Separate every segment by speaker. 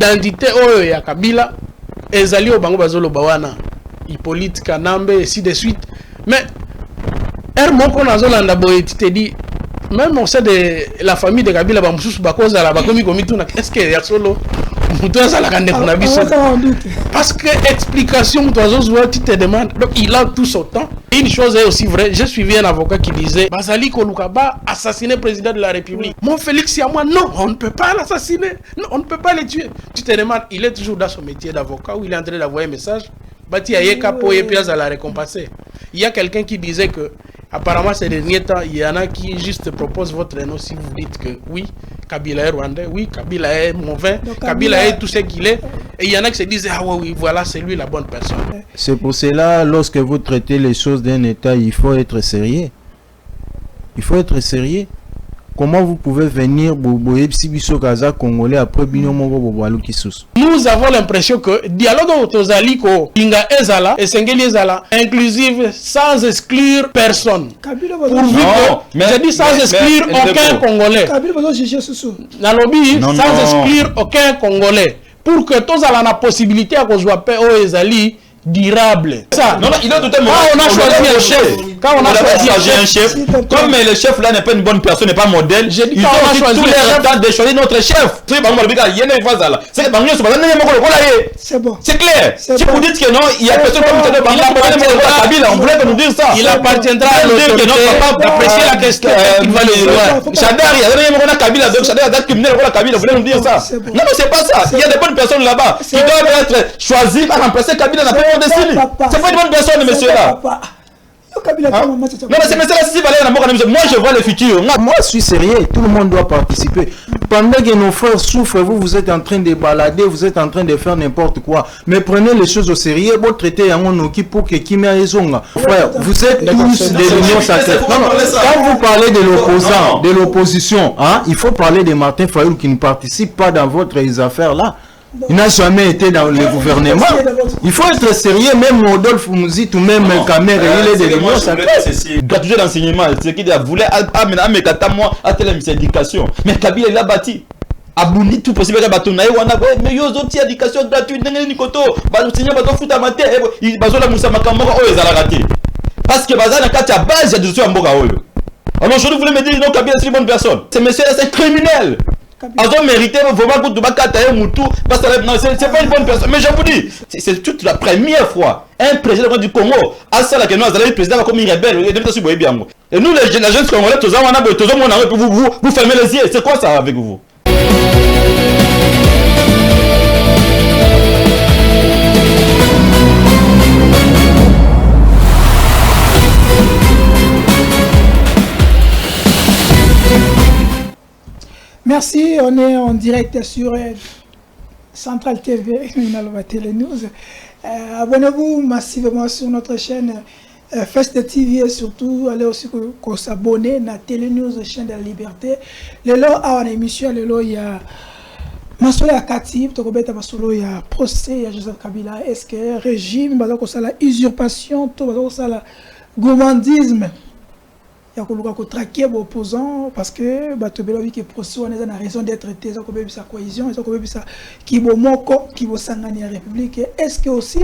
Speaker 1: identité oyo ya Kabila ezali au bango bazolo bawana Hippolyte Kanambe et ainsi de suite. Mais Hermoko Nazolanda Boye, tu te dis, même au sein de la famille de Kabila, est-ce que y a solo parce que explication, tu te demandes, donc il a tout son temps. Et une chose est aussi vraie, j'ai suivi un avocat qui disait Bazali Kolukaba assassiné le président de la République. Mon Félix Yamwa, non, on ne peut pas l'assassiner, non, on ne peut pas le tuer. Tu te demandes, il est toujours dans son métier d'avocat ou il est en train d'envoyer un message. Bati Ayeka Poye Piaz à la récompenser. Il y a quelqu'un qui disait que apparemment ces derniers temps, il y en a qui juste proposent votre nom si vous dites que oui, Kabila est rwandais, oui, Kabila est mauvais, Kabila est tout ce qu'il est. Et il y en a qui se disent, ah oui, voilà, c'est lui la bonne personne.
Speaker 2: C'est pour cela, lorsque vous traitez les choses d'un État, il faut être sérieux. Il faut être sérieux. Comment vous pouvez venir congolais après
Speaker 1: nous avons l'impression que dialogue autozaliko inga ezala et sengeli ezala inclusive sans exclure personne. Pourvu que j'ai dit sans exclure aucun Congolais. Nalobi sans exclure aucun Congolais. Pour que tous aient la possibilité à cause de ezali durable. Ça.
Speaker 3: Non, il a tout un moment.
Speaker 1: Quand on a choisi un chef,
Speaker 3: quand on a choisi un chef, comme le chef là n'est pas une bonne personne, n'est pas modèle, ils ont tous les temps de choisir notre chef. C'est bon. C'est clair. Si vous dites que non, il y a personne comme Kabila, on voulait nous dire ça.
Speaker 1: Il appartiendra à l'autorité d'apprécier la question. Il va le voir.
Speaker 3: Chadar, il y a rien Kabila, donc Chadar a criminel pour la Kabila, vous voulez nous dire ça. Non, mais c'est pas ça. Il y a des bonnes personnes là-bas qui doivent être choisies pour remplacer Kabila. C'est pas une bonne personne, monsieur là. Non, mais c'est monsieur là, moi je vois le futur.
Speaker 2: Moi je suis sérieux, tout le monde doit participer. Pendant que nos frères souffrent, vous êtes en train de balader, vous êtes en train de faire n'importe quoi. Mais prenez les choses au sérieux, vous traitez pour que Kimia et Zonga. Frère, vous êtes tous des unions sacrées. Quand vous parlez de l'opposant, de l'opposition, hein, il faut parler de Martin Fayoul qui ne participe pas dans votre affaires là. Il n'a jamais été dans le gouvernement. Il faut être sérieux, même Rodolphe Mouzit ou même Kamere, il est de l'union sacrée.
Speaker 3: Il doit toujours l'enseignement. C'est qu'il voulait amener moi à telle éducation. Mais Kabila il a bâti. Abouni tout possible à Batonaï, mais yo autres éducation gratuite, Nikoto, Baloutinia Bato Futa Mate, Bazola Moussa Makamora, oh, ils allaient rater. Parce que Bazana Katia base, il y a des choses à Mboga. Alors aujourd'hui, vous voulez me dire non, Kabila c'est une bonne personne. Ce monsieur là, c'est criminel. Ils ont mérité vraiment que c'est pas une bonne personne. Mais je vous dis, c'est toute la première fois un président du Congo a ça là que nous avons le président comme il rebelle. Et nous les jeunes congolais, vous fermez les yeux. C'est quoi ça avec vous?
Speaker 4: Merci, on est en direct sur Central TV, Télé News. Abonnez-vous massivement sur notre chaîne Fest TV et surtout allez aussi s'abonner à Télé News, chaîne de la liberté. Le lot a une émission, le lot il y a Masolo ya Katib, Tokobeta Masolo ya procès à Joseph Kabila. Est-ce que régime, la usurpation, la gourmandisme? Il y a des traquer les opposants parce que les procès ont raison d'être traités, ils ont sa cohésion, ils ont sa qui vont s'engager la République. Est-ce que aussi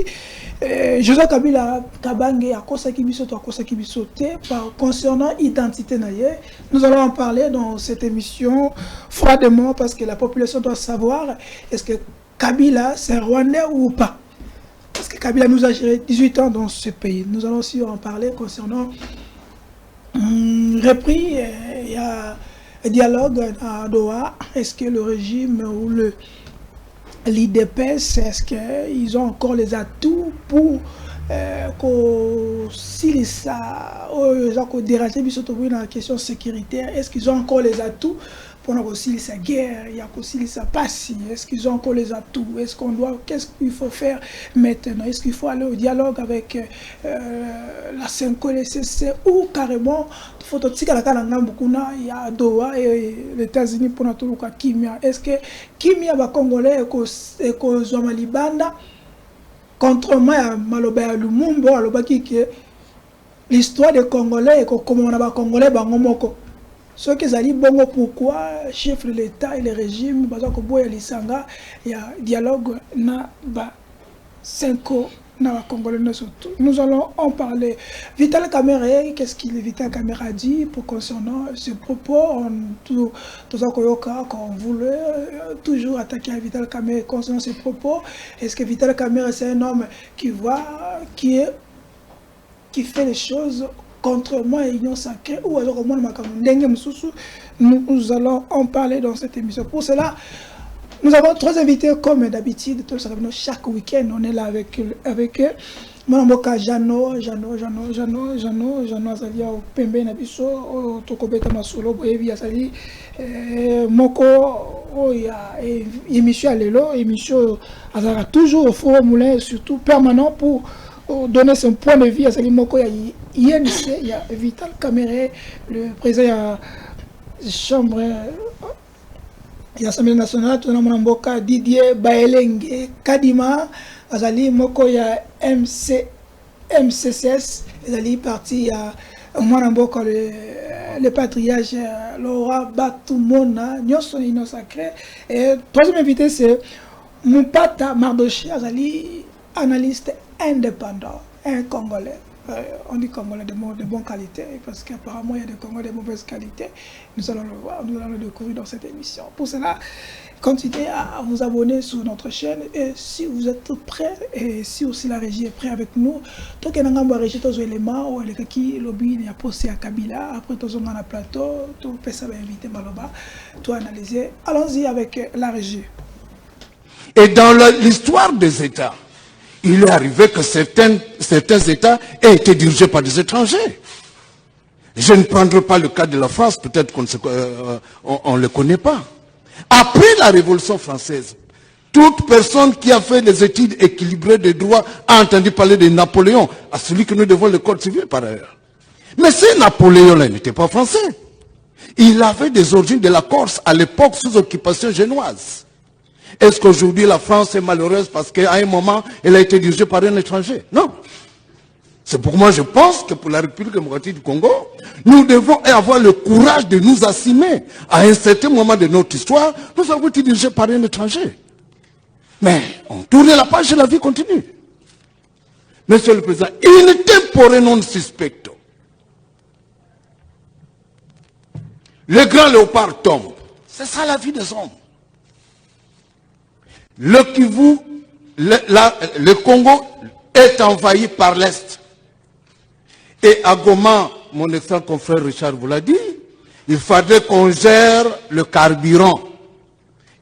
Speaker 4: Joseph Kabila Kabange a cause qui sauté concernant l'identité naïe? Nous allons en parler dans cette émission froidement parce que la population doit savoir est-ce que Kabila c'est rwandais ou pas? Parce que Kabila nous a géré 18 ans dans ce pays. Nous allons aussi en parler concernant repris, il y a un dialogue à Doha. Est-ce que le régime ou l'IDPS, est-ce qu'ils ont encore les atouts pour si ça déranger dans la question sécuritaire? Est-ce qu'ils ont encore les atouts pour aussi sa guerre, il y a aussi sa passe? Est-ce qu'ils ont encore les atouts? Est-ce qu'on doit, qu'est-ce qu'il faut faire maintenant? Est-ce qu'il faut aller au dialogue avec la CENCO, le CC ou carrément il y a Doha et les États-Unis pour notre cas Kimia? Est-ce que Kimia va congolais et que Zomalibanda contre moi Maloba Lumumba Alobaki que l'histoire des Congolais et comment on a Congolais Bangomoko Ce qui est bon, pourquoi chef de l'État et le régime, il y a dialogue na 5 ans. Nous allons en parler. Vital Kamerhe, qu'est-ce qu'il Vital Kamerhe a dit pour concernant ce propos? Tout qu'on voulait toujours attaquer à Vital Kamerhe concernant ses propos. Est-ce que Vital Kamerhe c'est un homme qui fait les choses contrairement à l'union sacrée ou alors au moins nous allons en parler dans cette émission. Pour cela, nous avons 3 invités comme d'habitude. Chaque week-end, on est là avec eux. Mon nom est Jano Azali au Pembe Nabiso, au Tokobeta Masolo, Boyevi Azali, Moko, émission Alelo, émission Azara, toujours au Forum Moulin, surtout permanent pour donner son point de vue. Azali Moko, il y a INC, il y a Vital Kamerhe, le président de la Chambre. Il y a l'Assemblée nationale, tout le monde a Didier Baelenge, Kadima, Azali Moko, il y a MCCS, Azali parti, il y a le patriarche Laura Batumona, Nyoson Ino Sacré. Et 3e invité, c'est Moupata Mardoché, Azali, analyste indépendant, un Congolais. On dit Congolais de bonne qualité, parce qu'apparemment il y a des Congolais de mauvaise qualité. Nous allons le voir, nous allons le découvrir dans cette émission. Pour cela, continuez à vous abonner sur notre chaîne, et si vous êtes prêts, et si aussi la régie est prête avec nous, tant que nous avons enregistré tous les éléments, ou les qui lobby il a posé à Kabila, après tout on a plateau, tout peut ça va inviter Maloba, tout analyser. Allons-y avec la régie.
Speaker 5: Et dans l'histoire des États, il est arrivé que certains États aient été dirigés par des étrangers. Je ne prendrai pas le cas de la France, peut-être qu'on ne le connaît pas. Après la Révolution française, toute personne qui a fait des études équilibrées de droit a entendu parler de Napoléon, à celui que nous devons le code civil par ailleurs. Mais ce Napoléon-là n'était pas français. Il avait des origines de la Corse à l'époque sous occupation génoise. Est-ce qu'aujourd'hui la France est malheureuse parce qu'à un moment, elle a été dirigée par un étranger? Non. C'est pour moi, je pense que pour la République démocratique du Congo, nous devons avoir le courage de nous assumer. À un certain moment de notre histoire, nous avons été dirigés par un étranger. Mais on tourne la page et la vie continue. Monsieur le Président, in tempore non suspecto. Le grand léopard tombe. C'est ça la vie des hommes. Le Kivu, le Congo est envahi par l'Est. Et à Goma, mon excellent confrère Richard vous l'a dit, il faudrait qu'on gère le carburant.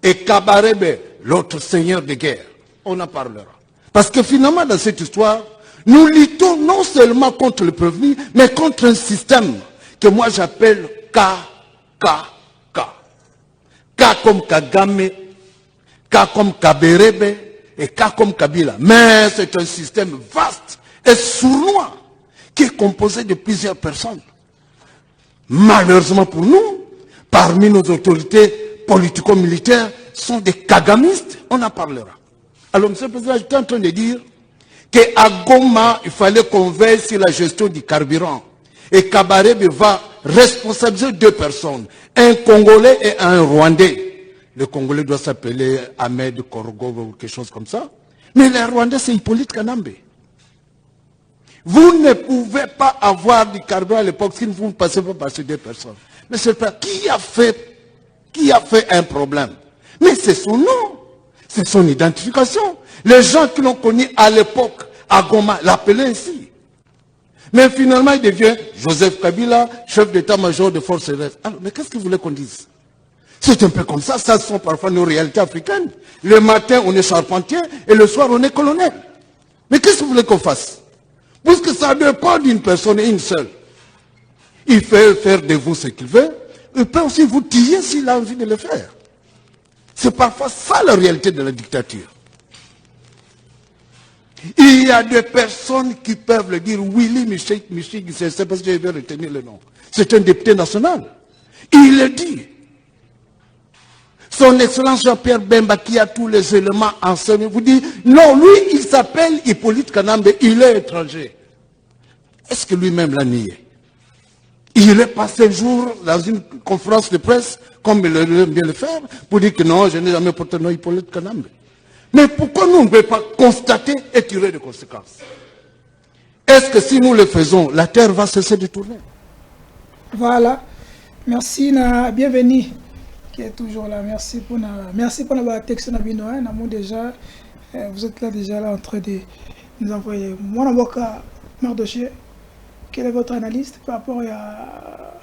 Speaker 5: Et Kabarebe, l'autre seigneur de guerre, on en parlera. Parce que finalement, dans cette histoire, nous luttons non seulement contre le prévenu, mais contre un système que moi j'appelle K. K comme Kagame, K comme Kaberebe et K comme Kabila. Mais c'est un système vaste et sournois qui est composé de plusieurs personnes. Malheureusement pour nous, parmi nos autorités politico-militaires sont des kagamistes, on en parlera. Alors, M. le Président, j'étais en train de dire qu'à Goma, il fallait qu'on veille sur la gestion du carburant. Et Kabarebe va responsabiliser 2 personnes, un Congolais et un Rwandais. Le Congolais doit s'appeler Ahmed Korogo ou quelque chose comme ça. Mais le Rwandais, c'est Hippolyte Kanambe. Vous ne pouvez pas avoir du carburant à l'époque si vous ne passez pas par ces 2 personnes. Mais c'est pas qui a fait un problème. Mais c'est son nom, c'est son identification. Les gens qui l'ont connu à l'époque, à Goma, l'appelaient ainsi. Mais finalement, il devient Joseph Kabila, chef d'état-major de forces aériennes. Alors, mais qu'est-ce que vous voulez qu'on dise? C'est un peu comme ça, ça sont parfois nos réalités africaines. Le matin, on est charpentier, et le soir, on est colonel. Mais qu'est-ce que vous voulez qu'on fasse? Puisque ça ne dépend d'une personne, une seule. Il fait faire de vous ce qu'il veut, il peut aussi vous tiller s'il a envie de le faire. C'est parfois ça la réalité de la dictature. Il y a des personnes qui peuvent le dire. Willy Michel, c'est parce que je vais retenir le nom. C'est un député national. Il le dit. Son Excellence Jean-Pierre Bemba, qui a tous les éléments enseignés, vous dit, non, lui, il s'appelle Hippolyte Kanambe, il est étranger. Est-ce que lui-même l'a nié? Il est passé un jour dans une conférence de presse, comme il aime bien le faire, pour dire que non, je n'ai jamais porté non Hippolyte Kanambe. Mais pourquoi nous ne pouvons pas constater et tirer des conséquences? Est-ce que si nous le faisons, la terre va cesser de tourner?
Speaker 4: Voilà. Merci, bienvenue. Qui est toujours là. Merci pour la texte Nabinoa. Déjà, vous êtes là déjà là en train de nous envoyer. Mon avocat Mardoché, quelle est votre analyse par rapport à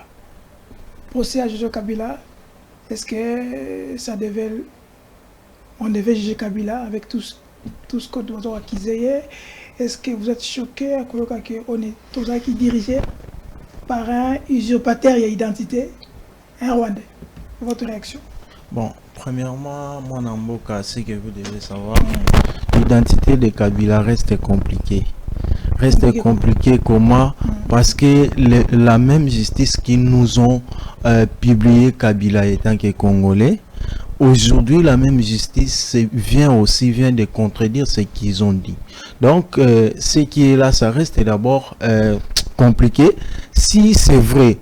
Speaker 4: procès à Jojo Kabila? Est-ce que on devait juger Kabila avec tout ce qu'on doit accuser? Est-ce que vous êtes choqué à qu'on est tous qui dirigé par un usurpateur et identité, un Rwandais? Votre réaction?
Speaker 2: Bon, premièrement, moi, Namboka, ce que vous devez savoir, l'identité de Kabila reste compliquée. Reste compliquée comment? Parce que la même justice qui nous ont publié Kabila étant que Congolais, aujourd'hui la même justice vient de contredire ce qu'ils ont dit. Donc, ce qui est là, ça reste d'abord compliqué. Si c'est vrai,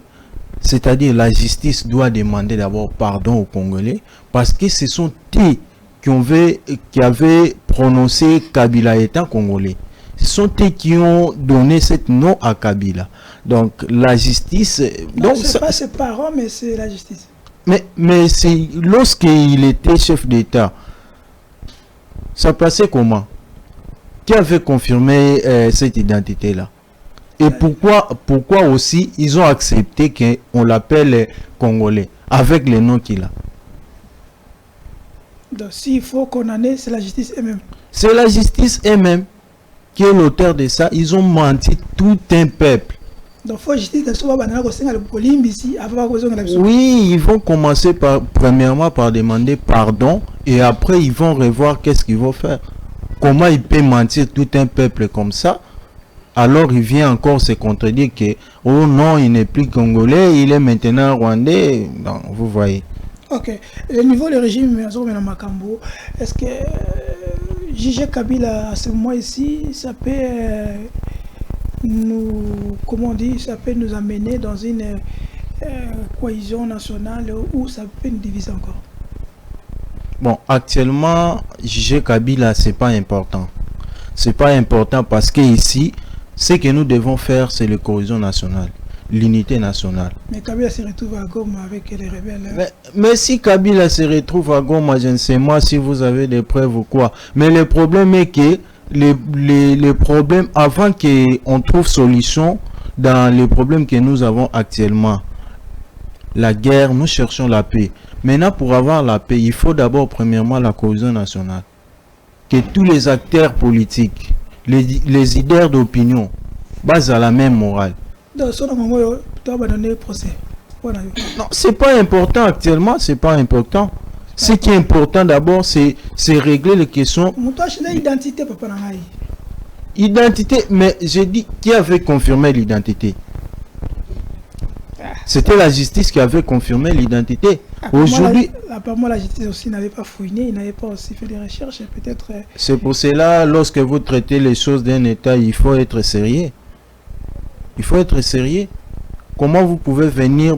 Speaker 2: c'est-à-dire la justice doit demander d'abord pardon aux Congolais parce que ce sont eux qui avaient prononcé Kabila étant Congolais. Ce sont eux qui ont donné cette nom à Kabila. Donc la justice...
Speaker 4: Non, c'est pas ses parents, mais c'est la justice.
Speaker 2: Mais c'est lorsqu'il était chef d'État, ça passait comment? Qui avait confirmé cette identité-là? Et pourquoi aussi ils ont accepté qu'on l'appelle Congolais avec les noms qu'il a?
Speaker 4: Donc s'il faut condamner, c'est la justice elle-même. C'est
Speaker 2: la justice elle-même qui est l'auteur de ça. Ils ont menti tout un peuple.
Speaker 4: Donc faut justice de
Speaker 2: oui, ils vont commencer premièrement par demander pardon et après ils vont revoir qu'est-ce qu'ils vont faire. Comment ils peuvent mentir tout un peuple comme ça? Alors il vient encore se contredire que oh non, il n'est plus congolais, il est maintenant rwandais. Non, vous voyez.
Speaker 4: Ok. Le niveau du régime Makambo, est-ce que juger Kabila à ce moment ici, ça peut ça peut nous amener dans une cohésion nationale ou ça peut nous diviser encore?
Speaker 2: Bon, actuellement, juger Kabila, c'est pas important. C'est pas important parce que ici, ce que nous devons faire, c'est la cohésion nationale, l'unité nationale.
Speaker 4: Mais Kabila se retrouve à Goma avec les rebelles.
Speaker 2: Mais si Kabila se retrouve à Goma, je ne sais moi si vous avez des preuves ou quoi. Mais le problème est que les problèmes, avant qu'on trouve solution dans les problèmes que nous avons actuellement, la guerre, nous cherchons la paix. Maintenant, pour avoir la paix, il faut d'abord, premièrement, la cohésion nationale. Que tous les acteurs politiques, les leaders d'opinion, basent à la même morale.
Speaker 4: Donc, procès.
Speaker 2: Non, c'est pas important actuellement, c'est pas important. Ce qui est important d'abord, c'est régler les questions.
Speaker 4: Identité, papa.
Speaker 2: Identité, mais j'ai dit qui avait confirmé l'identité. C'était la justice qui avait confirmé l'identité. Aujourd'hui,
Speaker 4: apparemment la justice aussi n'avait pas fouiné, il n'avait pas aussi fait des recherches, peut-être.
Speaker 2: C'est pour cela, lorsque vous traitez les choses d'un État, il faut être sérieux. Il faut être sérieux. Comment vous pouvez venir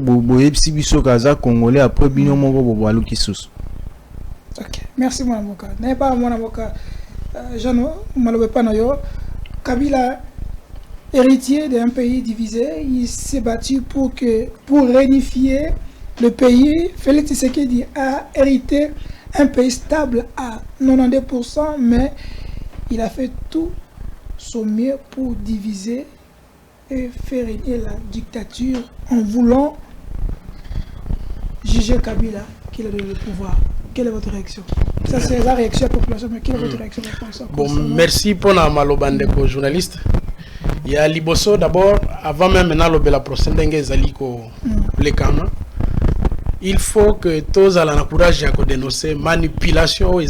Speaker 2: congolais après
Speaker 4: Ok, merci mon avocat. N'est pas mon avocat. Jeannot, Malobepanoyo, Kabila, héritier d'un pays divisé, il s'est battu pour réunifier le pays. Félix Tshisekedi a hérité un pays stable à 92%, mais il a fait tout son mieux pour diviser et faire régner la dictature en voulant juger Kabila qu'il a le pouvoir. Quelle est votre réaction? Ça, c'est la réaction de la population, mais quelle est votre réaction?
Speaker 1: Bon, merci pour la malobande journaliste. Il y a Liboso d'abord, avant même la procédure il faut que tous aient le courage de dénoncer manipulation et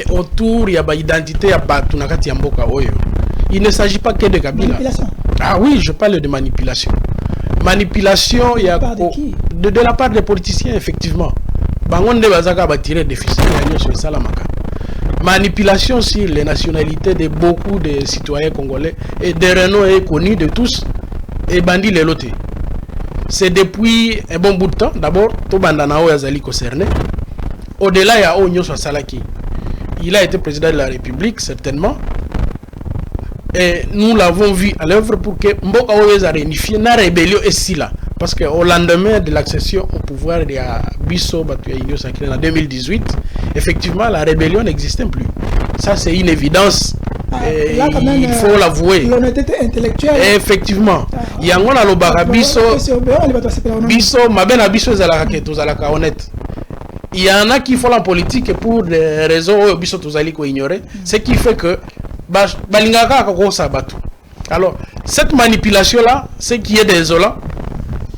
Speaker 1: autour il y a l'identité il ne s'agit pas que de Kabila. Ah oui, je parle de manipulation. Manipulation, il y a de la part des politiciens, effectivement. Manipulation sur les nationalités de beaucoup de citoyens congolais et des renoms est connu de tous. et bandi les lotés. C'est depuis un bon bout de temps. D'abord, tout bandanao yazali concerné. Au-delà, il y a Onyo Salaki. Il a été président de la République, certainement. Et nous l'avons vu à l'œuvre pour que Mboka Oyo a réunifié la rébellion ici là. Parce qu'au lendemain de l'accession au pouvoir de Bisso Batuya Sacré en 2018, effectivement, la rébellion n'existait plus. Ça, c'est une évidence.
Speaker 4: Là, quand même,
Speaker 1: il faut l'avouer.
Speaker 4: L'honnêteté intellectuelle.
Speaker 1: Effectivement. Il y a un alobara Bisso. Bisso, ma belle Bisso, zalaka honnête. Il y en a qui font la politique pour des raisons Bisso Tozali qu'on ignorait. Ce qui fait que balingaka sabatu. Alors, cette manipulation là, ce qui est désolant,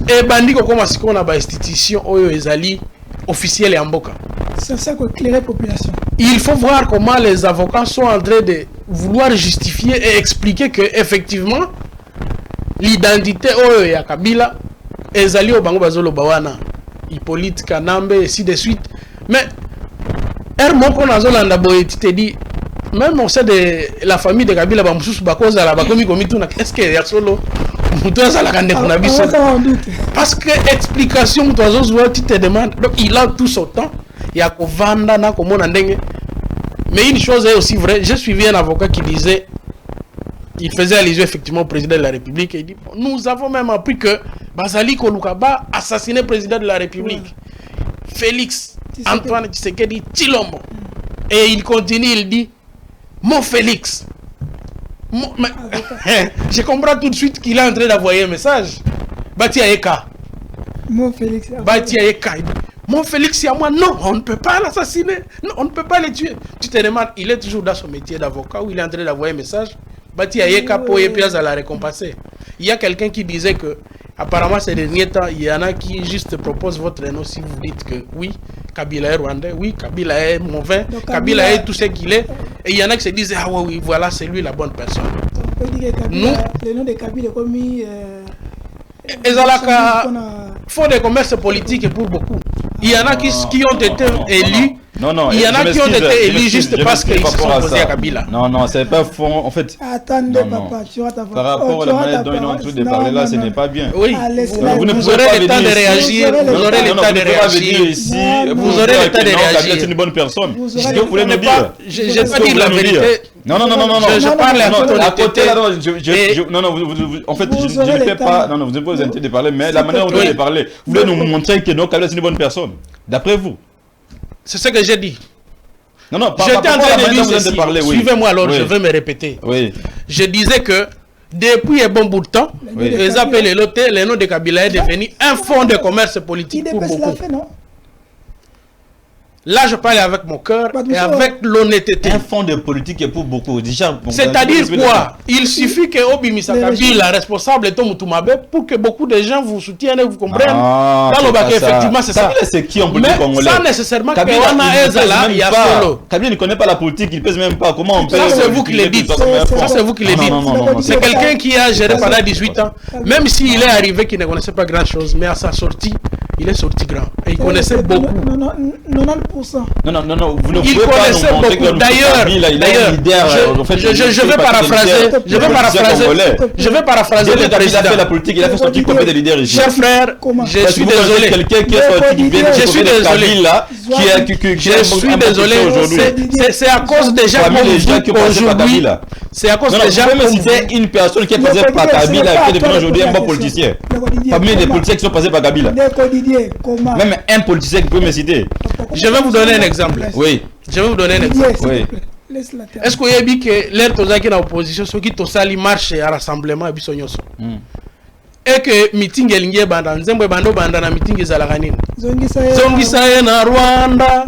Speaker 1: et bandi comme si on a une institution oyo ezali officielle et amboka.
Speaker 4: C'est ça qu'on éclairait la population.
Speaker 1: Il faut voir comment les avocats sont en train de vouloir justifier et expliquer que effectivement l'identité oyo ya Kabila ezali au bango bazolo bawana Hippolyte Kanambe et ainsi de suite. Mais Hermon qu'on a zolanda boye tu te dis même on sait de la famille de Kabila ba mususu bakoza la bakomi komituna est-ce que ya solo parce que explication tu te demandes donc il a tout son temps il y a vanda na comme on ndenge. Mais une chose est aussi vraie, j'ai suivi un avocat qui disait, il faisait allusion effectivement au président de la République et il dit nous avons même appris que Bazali Kolukaba a assassiné le président de la République Félix Antoine Tshisekedi Tshilombo. Et il continue, il dit mon Félix. Je comprends tout de suite qu'il est en train d'envoyer un message. Batia Eka.
Speaker 4: Mon Félix.
Speaker 1: Batia Eka. Mon Félix, c'est à moi. Non, on ne peut pas l'assassiner. Non, on ne peut pas le tuer. Tu te demandes, il est toujours dans son métier d'avocat ou il est en train d'envoyer un message. Batia Eka pour y à la récompenser. Il y a quelqu'un qui disait que, apparemment, ces derniers temps, il y en a qui juste proposent votre nom si vous dites que oui, Kabila est rwandais, oui, Kabila est mauvais, Kabila est tout ce qu'il est. Et il y en a qui se disent, ah oui, voilà, c'est lui la bonne personne.
Speaker 4: On peut dire que Kabila, le nom de Kabila est comme
Speaker 1: font des commerces politiques pour beaucoup. Il y en a qui ont été élus.
Speaker 3: Non,
Speaker 1: il y en a qui ont été élus juste parce qu'ils se sont opposés à Kabila.
Speaker 3: Non, c'est pas fond. En fait,
Speaker 4: attendez, papa, tu vas t'avoir.
Speaker 3: Par rapport à la manière dont ils ont tout de parler là, ce n'est pas bien.
Speaker 1: Oui, vous aurez le temps de réagir. Vous aurez le temps de réagir. Vous aurez le temps de réagir.
Speaker 3: C'est une bonne personne. Ce que vous voulez me dire.
Speaker 1: Je ne vais pas dire la vérité.
Speaker 3: Non.
Speaker 1: Je parle
Speaker 3: à côté là. Non, en fait, je ne fais pas. Non, vous n'avez pas besoin de parler, mais la manière dont vous voulez parler, vous voulez nous montrer que non, Kabila c'est une bonne personne. D'après vous.
Speaker 1: C'est ce que j'ai dit.
Speaker 3: Non,
Speaker 1: j'étais en train de dire ceci. Suivez-moi alors, je vais me répéter.
Speaker 3: Oui.
Speaker 1: Je disais que depuis un bon bout de temps, les appels le nom de Kabila est devenu un fonds de commerce politique pour beaucoup. Là, je parle avec mon cœur et avec l'honnêteté.
Speaker 3: Un fonds de politique pour beaucoup.
Speaker 1: C'est-à-dire quoi? Il suffit que Obimisa Kabila, responsable de Mutumabe, pour que beaucoup de gens vous soutiennent et vous comprennent. Dans le bac, effectivement, c'est ça.
Speaker 3: Kabila, c'est qui en politique congolais?
Speaker 1: Sans nécessairement que Wana Ezala, il y a solo.
Speaker 3: Kabila ne connaît pas la politique, il ne pèse même pas. Comment on peut.
Speaker 1: Ça, c'est vous qui le dites. Ça, c'est vous qui le dites. C'est quelqu'un qui a géré pendant 18 ans. Même s'il est arrivé qu'il ne connaissait pas grand-chose, mais à sa sortie, il est sorti grand. Et il connaissait beaucoup.
Speaker 4: 90%.
Speaker 3: Non, vous ne
Speaker 1: il
Speaker 3: pouvez pas nous montrer que
Speaker 1: d'ailleurs, je vais paraphraser. Je vais paraphraser le président.
Speaker 3: Il a fait la politique, il a fait sortir combien de leaders ici?
Speaker 1: Cher frère, je suis désolé.
Speaker 3: Quelqu'un qui est sorti du bien,
Speaker 1: je suis désolé.
Speaker 3: Je
Speaker 1: suis désolé. C'est à cause des gens qui ont aujourd'hui. C'est à cause des gens
Speaker 3: qui ont cité une personne qui est passée par Kabila et qui est devenu aujourd'hui un bon politicien. Parmi les politiciens qui sont passés par Kabila. Même un politicien qui peut me citer.
Speaker 1: Je vais vous donner un exemple.
Speaker 3: Oui.
Speaker 1: Je vais vous donner un exemple.
Speaker 3: Oui.
Speaker 1: Est-ce que vous avez dit que l'air qui est en opposition, ceux qui ont marche à rassemblement, et que meeting est banda, nzembe bando banda na meeting est à la ranine. Zongisaye na Rwanda.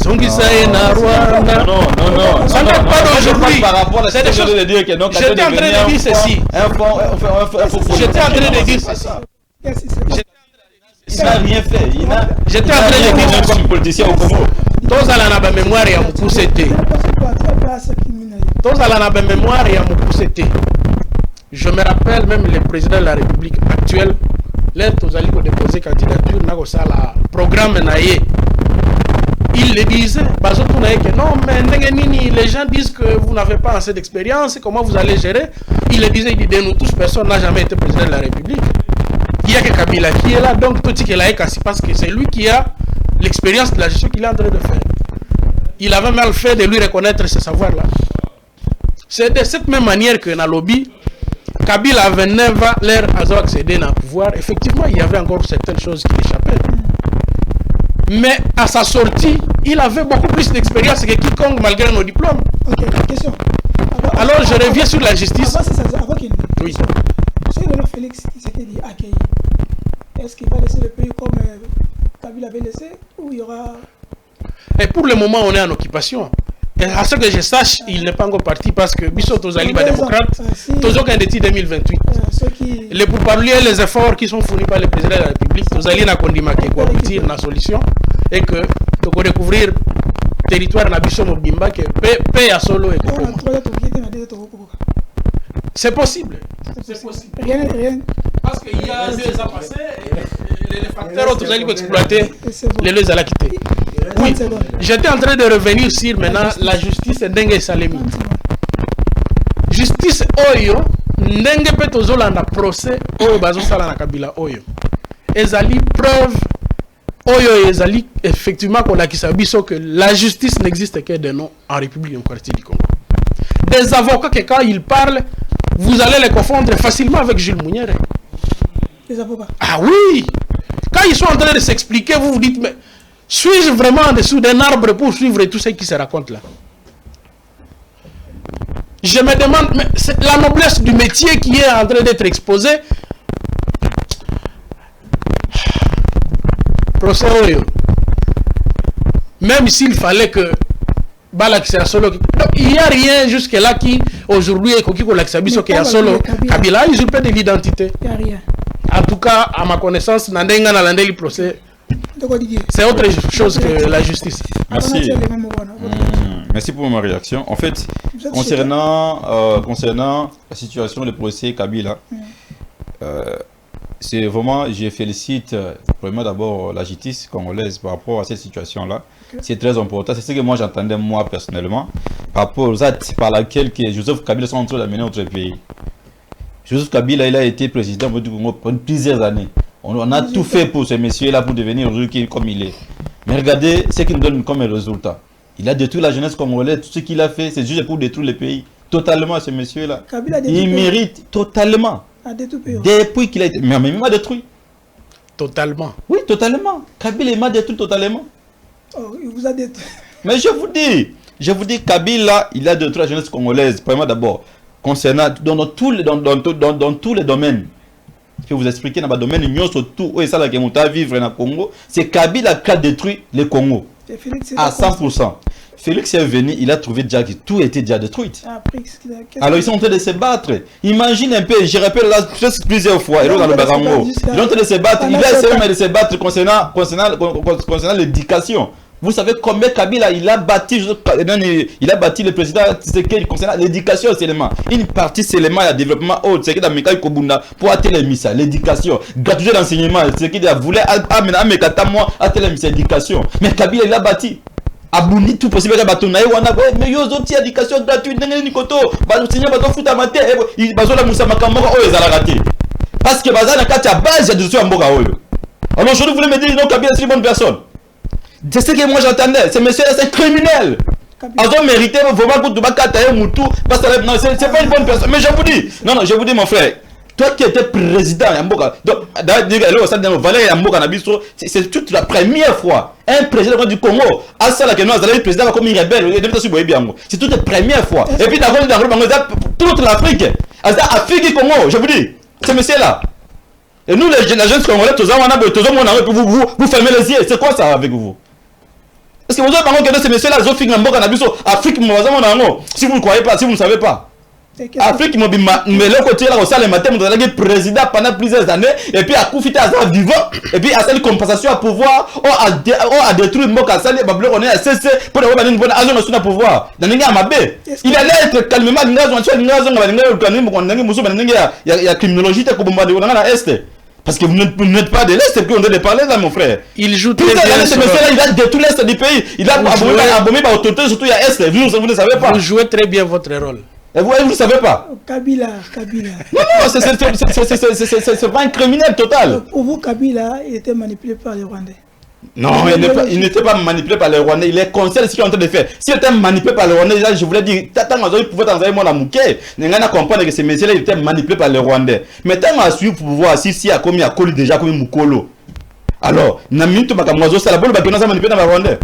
Speaker 1: Zongisaye na Rwanda.
Speaker 3: Non.
Speaker 1: Ça n'est pas d'aujourd'hui.
Speaker 3: C'est des choses de dire que non.
Speaker 1: J'étais en train de dire ceci. J'étais en train de dire ceci.
Speaker 3: Il n'a rien fait.
Speaker 1: J'étais en train de dire
Speaker 3: comme politicien au Congo.
Speaker 1: Tous à la mémoire et à mon pouce été. Tous à la mémoire et à mon pouce été. Je me rappelle même le président de la République actuelle, l'air tous allés déposer candidature, n'a pas ça la programme naïe. Il le disait, bazo tout que non, mais les gens disent que vous n'avez pas assez d'expérience, comment vous allez gérer? Il le disait, il dit, nous tous, personne n'a jamais été président de la République. Il y a que Kabila qui est là, donc tout ce qu'il a cassé parce que c'est lui qui a l'expérience de la gestion qu'il est en train de faire. Il avait mal fait de lui reconnaître ce savoir-là. C'est de cette même manière que dans le lobby, Kabila avait 9 ans, l'air à accéder au pouvoir. Effectivement, il y avait encore certaines choses qui échappaient. Mais à sa sortie, il avait beaucoup plus d'expérience que quiconque malgré nos diplômes.
Speaker 4: Ok, question.
Speaker 1: Alors je reviens sur la justice.
Speaker 4: Avant qu'il
Speaker 1: oui.
Speaker 4: C'est le Félix Tshisekedi accueilli. Est-ce qu'il va laisser le pays comme Kabila avait laissé ou il y aura...
Speaker 1: Et pour le moment, on est en occupation. Et à ce que je sache, il n'est pas encore parti parce que Bissot Tozali va démocrate, Tozo Kandeti 2028. Les pourparlers, les efforts qui sont fournis par le président de la République, Tozali n'a condamné quoi aboutir la solution et que tu peux découvrir le territoire na Bissot Mobimba que paix à solo et c'est possible. C'est possible.
Speaker 4: Rien.
Speaker 1: Parce qu'il y a 2 ans passés, les facteurs ont aussi exploité les deux à la quitter. Oui, j'étais en train de revenir sur maintenant la justice Ndenge Salemi. Justice Oyo, Ndenge Petozolanda procès Oyo Bazosala na Kabila Oyo. Ezali preuve Oyo Ezali effectivement qu'on a qui s'abisso que la justice n'existe que de nom en République démocratique du Congo. Des avocats que quand ils parlent, vous allez les confondre facilement avec Jules Mounière.
Speaker 4: Les avocats.
Speaker 1: Ah oui! Quand ils sont en train de s'expliquer, vous vous dites, mais suis-je vraiment en dessous d'un arbre pour suivre tout ce qui se raconte là? Je me demande, mais c'est la noblesse du métier qui est en train d'être exposée. Procès Oyo. Même s'il fallait que solo. Il n'y a rien jusque-là qui, aujourd'hui, est coquille qui a solo. Kabila a usurpé de l'identité.
Speaker 4: Il n'y a rien.
Speaker 1: En tout cas, à ma connaissance, Nandenga n'a le procès. C'est autre chose que la justice.
Speaker 3: Merci. Merci pour ma réaction. En fait, concernant la situation du procès Kabila, c'est vraiment, je félicite vraiment d'abord la justice congolaise par rapport à cette situation-là. C'est très important. C'est ce que moi j'entendais moi personnellement par rapport aux actes par lesquels Joseph Kabila sont en train d'amener notre pays. Joseph Kabila, il a été président du Congo pendant plusieurs années. On a tout fait pour ce monsieur-là pour devenir aujourd'hui comme il est. Mais regardez ce qu'il nous donne comme résultat. Il a détruit la jeunesse congolaise. Tout ce qu'il a fait, c'est juste pour détruire le pays. Totalement, ce monsieur-là. Il mérite totalement. Depuis qu'il a été... Mais il m'a détruit.
Speaker 1: Totalement.
Speaker 3: Oui, totalement. Kabila m'a détruit totalement.
Speaker 4: Oh, il vous a détruit.
Speaker 3: Mais je vous dis, Kabila, il a détruit la jeunesse congolaise. Premièrement d'abord, concernant dans tous les domaines. Je vais vous expliquer dans le domaine surtout où est ça qui est vivre dans le Congo. C'est Kabila qui a détruit le Congo. À 100%. Félix est venu, il a trouvé déjà que tout était déjà détruit. Alors ils sont en train de se battre. Imagine un peu, je rappelle là plusieurs fois, dans le Barango. Ils sont en train de se battre. Il a essayé de se battre concernant l'éducation. Vous savez combien Kabila il a bâti le président concernant l'éducation seulement. Une partie seulement le développement haut, c'est que dans Mikaï Kobunda pour atteindre l'éducation. Gratuité d'enseignement, c'est qu'il voulait amener l'éducation. Mais Kabila il a bâti. Abouni tout possible à Batonaï, mais yo autres éducation gratuite, n'engagez Nikoto, Seigneur Bato Futa Mate, il Bazola Moussa Makamora, oh, ils allaient rater. Parce que Bazana Katia base, il y a des choses à Mboga. Alors aujourd'hui, vous voulez me dire non, Kabila c'est une bonne personne. C'est ce que moi j'entendais, ces messieurs-là c'est criminel. Ils ont mérité vraiment que Dubakata et Moutou, parce que non, c'est pas une bonne personne. Mais je vous dis, non, je vous dis mon frère. Toi qui étais président à Mboka, c'est toute la première fois un président du Congo a ça que nous avons président comme une rebelle, c'est toute la première fois. Et puis toute l'Afrique, Afrique Congo, je vous dis, ce monsieur là. Et nous les jeunes congolais, vous fermez les yeux, c'est quoi ça avec vous? Parce que vous avez que ces messieurs là, ils ont fini en Mboka Afrique, si vous ne croyez pas, si vous ne savez pas. Afrique mais le côté là au le matin vous avez président pendant plusieurs années et puis à Koufité à vivant et puis à cette compensation à pouvoir à détruire Mboka Sali Bablo on est à cesser pour avoir une bonne agence sur le pouvoir dans ninga mabe il allait être calmement il y a criminologie te ko bomba de on a est Parce que vous n'êtes pas de l'Est, c'est qu'on doit parler là, mon frère.
Speaker 1: Il joue
Speaker 3: Tout
Speaker 1: très
Speaker 3: ça,
Speaker 1: bien.
Speaker 3: ce monsieur-là, il a détruit l'Est du pays. Il a abommé par autorité, surtout il y a Est. Vous ne savez pas.
Speaker 1: Vous jouez très bien votre rôle.
Speaker 3: Et vous ne savez pas.
Speaker 4: Kabila.
Speaker 3: Non, c'est pas un criminel total.
Speaker 4: Pour vous, Kabila, il était manipulé par les Rwandais.
Speaker 3: Non, il n'était pas manipulé par les Rwandais. Il est conscient de ce qu'il est en train de faire. S'il était manipulé par les Rwandais, je voulais dire, il pouvait t'envoyer mon amouké. Il a compris que ces messieurs-là étaient manipulés par les Rwandais. Mais tant qu'on a suivi pour pouvoir, si a commis à Koli déjà comme Moukolo. Alors, Namito Makamozo, c'est la bonne bâtonne à manipuler dans la Rwandais.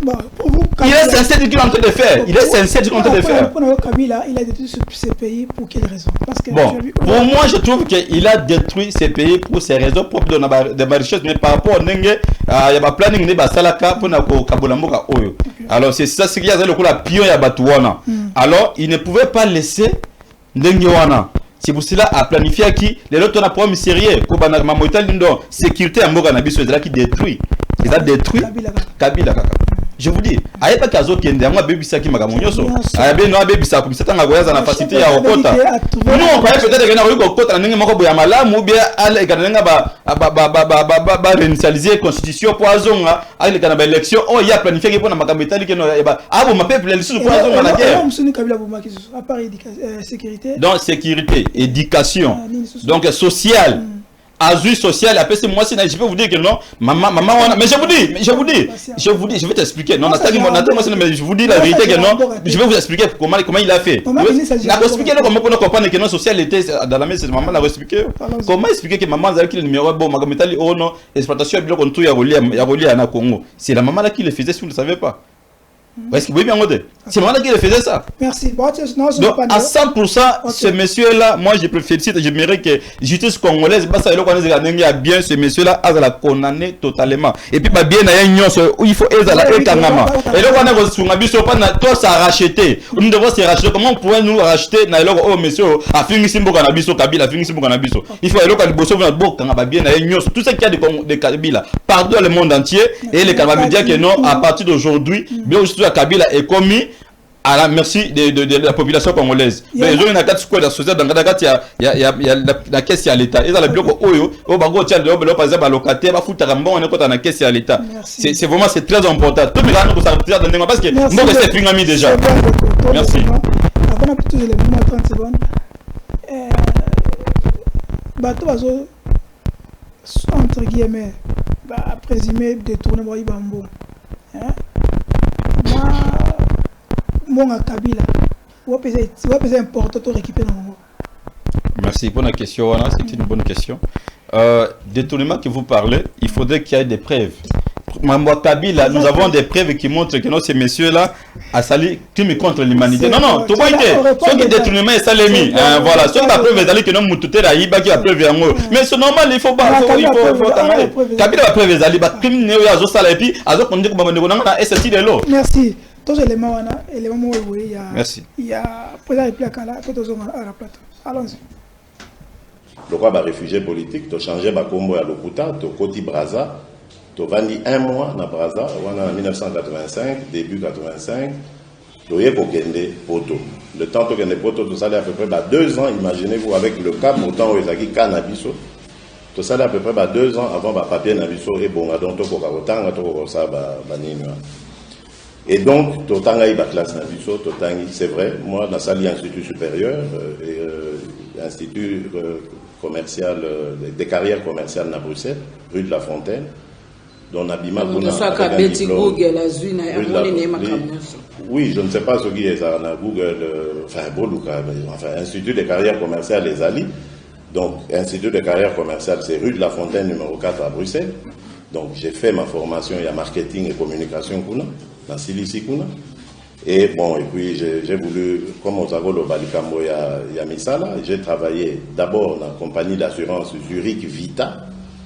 Speaker 3: Il est sincère de ce qu'il est en train de faire. Il est sincère de ce qu'il est en train de faire.
Speaker 4: Pour Kabila, il a détruit ces pays pour quelle raison? Parce que
Speaker 3: bon, pour moi, je trouve qu'il a détruit ces pays pour ses raisons propres de ma richesse, mais par rapport à Nenge, il y a un planning de Salaka pour Kabolamboka Oyo. Alors, c'est ça ce qu'il y a le coup la pion ya Batouana. Alors, il ne pouvait pas laisser Nenge Wana. C'est pour cela à planifier qui les autres ont un problème sérieux pour sécurité à Moganabiso qui détruit. Il a détruit Kabila. Je vous dis, aïe pas kazo qui est derrière moi, baby ça qui m'a gamonyoso. Aïe ben non baby ça comme c'est un agoyaz en facilité à Okota. Nous on croyait peut-être que nous Okota n'engue moko boya malam ou bien aller gagner ba réinitialiser constitution poison à les canaba élection. Oh il y a planifié que pour na makambetali que non ah bon ma peuple les sous poison la guerre.
Speaker 4: À part sécurité.
Speaker 3: Donc sécurité, éducation, donc social. Azur social, après c'est moi, je peux vous dire que non, maman, mais je vous dis, je vais t'expliquer. Non, je vous dis la vérité que non, je vais vous expliquer comment il a fait. La expliquer comment on comprend que non social était dans la maison, maman l'a expliqué. Comment expliquer que maman a qui le numéro bon, magamétali oh non, exploitation bio contre ya relié à Congo. C'est la maman là qui le faisait si vous ne savez pas. Est-ce que vous voyez bien Odé? C'est moi qui le faisait ça.
Speaker 4: Merci.
Speaker 3: Donc à 100%, ce monsieur-là, moi je félicite, je mérite que justice congolaise, a bien ce monsieur-là, à la condamner totalement. Et puis bien il faut et Kangama. Et là on a sur Nabiso pas tous à racheter. Nous devons se racheter. Comment on pourrait nous racheter na eloko oh monsieur a fini simbo Nabiso Kabila fini simbo Nabiso. Il faut eloko liboso na boka ngaba bien na tout ce qu'il y a de Kabila partout le monde entier et les Kabila me dire que non à partir d'aujourd'hui bien à Kabila est commis à la merci de la population congolaise. Mais ils ont une attaque sur la société dans il y a la caisse à l'État. Ils ont le bloc Oyo, au Bango Tchad, par exemple, à locataire, va foutre un bon, on est dans la caisse à l'État. C'est vraiment c'est très important. Tout le monde ça parce que moi c'est Pingami déjà. Merci.
Speaker 4: Avant de plutôt les moments 30 secondes. Bateau Bazo entre guillemets présumé détourner Boibambo. Moi, Kabila, c'est important de récupérer.
Speaker 3: Merci pour la question, c'est une bonne question. Détournement que vous parlez, il faudrait qu'il y ait des preuves. Mambo Kabila, nous avons des preuves qui montrent que ces messieurs-là a sali crime contre l'humanité. Non, tout le monde ce qui détournement est salemi. Voilà, ce qui a preuve est que nous moutouté la Iba qui a preuve en haut. Mais c'est normal, il faut pas. Kabila a preuve est bah crime néo ya zo sala et puis azo konde ko bamande ko na SSI de l'eau.
Speaker 4: Merci. Tous les éléments où
Speaker 3: merci.
Speaker 4: Il y a président république à la plateau. Allons-y.
Speaker 6: Le roi réfugié politique, tu as changé ma combo à Lokuta, tu as Koti Braza, tu as vendu un mois na Braza, en 1985, début 85, tu as Kende Poto. Le temps que tu as Poto, tu as à peu près 2 ans, imaginez-vous, avec le cas, pourtant, où il y a Canabiso, tu as à peu près 2 ans avant le papier Nabiso et bon, donc tu as ça, et donc, Totanga iba classe Nabiso, Totangi, c'est vrai, moi, dans Sali Institut supérieur, Institut commercial, des carrières commerciales à Bruxelles, rue de la Fontaine, dont Nabima Kuna. Oui, je ne sais pas ce qui est ça, Google, enfin, Institut de carrières commerciales les Ali. Donc, Institut de carrières commerciales, c'est rue de la Fontaine, numéro 4 à Bruxelles. Donc, j'ai fait ma formation, il y a marketing et communication Kuna. Dans Silici Kuna. Et bon, et puis j'ai voulu, comme on s'appelle au Balikambo Yamisala, j'ai travaillé d'abord dans la compagnie d'assurance Zurich Vita.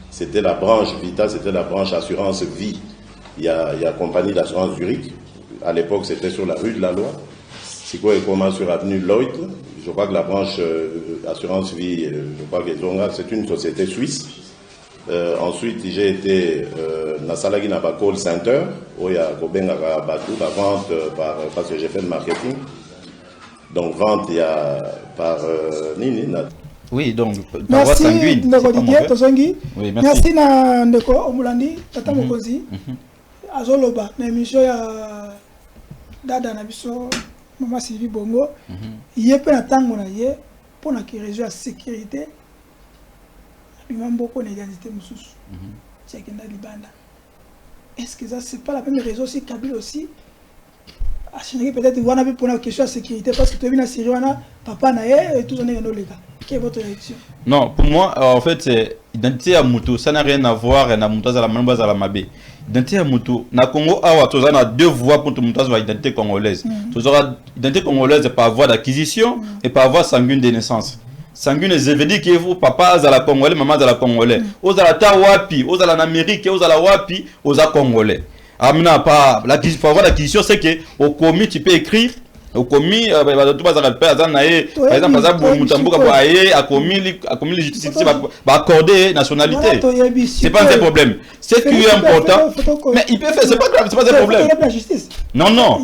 Speaker 6: C'était la branche Vita, c'était la branche assurance vie. Il y a compagnie d'assurance Zurich. À l'époque, c'était sur la rue de la Loi. C'est quoi, et comment sur l'avenue Lloyd. Je crois que la branche assurance vie, je crois que c'est une société suisse. Ensuite, j'ai été dans Salagi Naba Call Center, où il y a la vente parce que j'ai fait le marketing. Donc, vente, il y a par Nini.
Speaker 3: Oui, donc,
Speaker 4: merci Ndeko Didier Tozongi.
Speaker 3: Oui, merci.
Speaker 4: Merci na Ndeko Omulandi, Tata Mokozi. Azoloba, na émission ya Dada na biso, Maman Sylvie Bongo. Yé pe na tango na yé, pour na ki réseau ya sécurité. Bima mboko na identité mususu. Tchekenda libanda. Est-ce que ça c'est pas la même raison si Kabila aussi? Peut-être qu'on a vu pour la question de sécurité parce que tu as vu la Syrie, papa et tout le monde. Quelle est votre réaction? Non,
Speaker 3: pour moi, en fait, c'est identité à Moutou. Ça n'a rien à voir avec la Moutou à la Mambaz à la Mabé. Identité à Moutou. Na Congo, on a deux voies pour Moutou à l'identité congolaise. Tu auras l'identité congolaise par voie d'acquisition et par voie sanguine de naissance. Sanguine, je veux dire que vous, papa, à la Congolais, maman, à la Congolais. Aux à la Tawapi, aux à la Amérique, aux à la Wapi, aux à Congolais. Amina pas pour avoir l'acquisition, c'est que au commis tu peux écrire au commis par exemple a commis justice va accorder nationalité. C'est pas un problème. C'est qui est important. Mais il peut faire, c'est pas grave, c'est pas un problème. Non,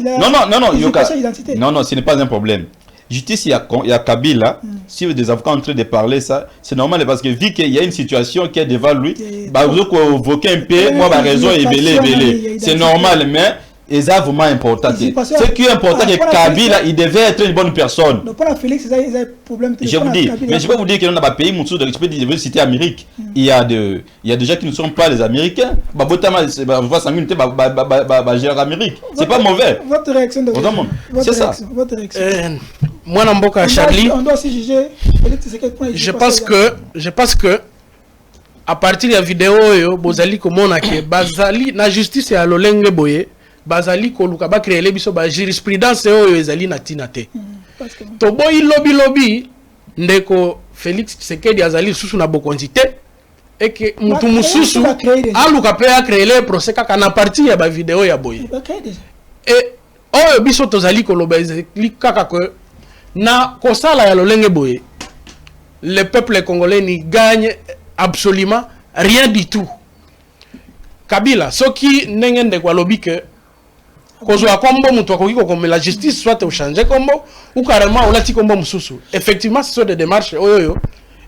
Speaker 3: ce n'est pas un problème. Justice, il y a Kabila. Si des avocats sont en train de parler ça, c'est normal parce que vu qu'il y a une situation qui est devant lui, vous convoquez un peu, moi ma raison est belé. C'est normal, mais c'est vraiment important. Ce qui est important, c'est que Kabila, il devait être une bonne personne. Je vous dis, mais je peux vous dire que dans un pays, je peux citer l'Amérique. Il y a des gens qui ne sont pas les Américains. C'est pas mauvais.
Speaker 4: Votre réaction de
Speaker 3: c'est ça.
Speaker 1: Moi, Namboka Charlie,
Speaker 4: on doit aussi juger.
Speaker 1: Je pense que à partir de la vidéo, Bozali komona ke Bazali na justice ya lolenge boye, Bazali koluka ba créer biso ba jurisprudence oyo ezali na tinate. To boy lobby ndeko Félix Tshisekedi azali susu na bokonzité et que mutu mususu aluka pe a créer le procès kaka na partie ya ba vidéo ya boye. Et oyo biso tozali koloba ezali kaka ko na kosala ya lolenge boye, le peuple congolais n'y gagne absolument rien du tout. Kabila, ce qui n'est pas lobby que kozwa kombo mutu akoki ko la justice soit au changer kombo ou carrément on lati kombo mususu. Effectivement, ce sont des démarches oyo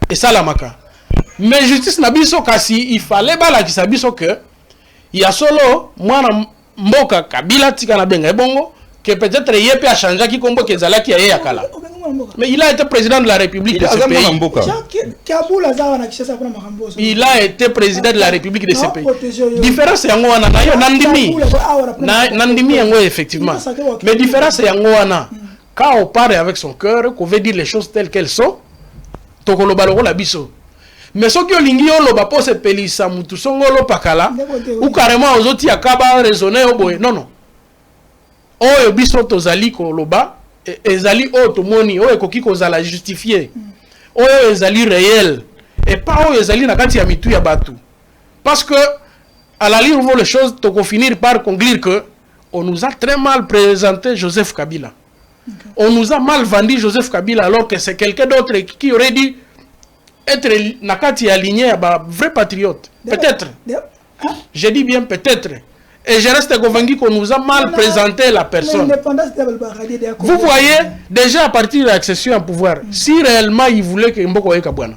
Speaker 1: et ça la maka. Mais justice na biso kasi il fallait bala ki sabiso que il y a solo mwana mboka Kabila tika na benga ebongo que peut-être il peut changer qui combo kezala ki ya kala. Mais il a été président de la République de ce pays. Il a été président de la République de ce pays. Différence c'est yango wana nayo nandimi yango effectivement. Mais différence c'est yango wana. Quand on parle avec son cœur, qu'on veut dire les choses telles qu'elles sont, tokoloba la biso. Mais ce que lingi oloba po se pelisa mutu songolo pakala ou carrément aux autres yakaba raisonner oboye. Non. Oyo biso tozali koloba ezali otomoni oyo ekoki kozala justifié oyo ezali réel et pas oyo ezali na kati ya mitu ya batu parce que à la ligne les choses to finir par conclure que on nous a très mal présenté Joseph Kabila. On nous a mal vendu Joseph Kabila alors que c'est quelqu'un d'autre qui aurait dû être na kati ya lignée ya ba vrai patriote. Peut-être. Je dis bien peut-être. Et je reste convaincu qu'on nous a mal présenté la personne. Vous voyez, déjà à partir de l'accession au pouvoir, si réellement il voulait que Mboko ait Kabwana,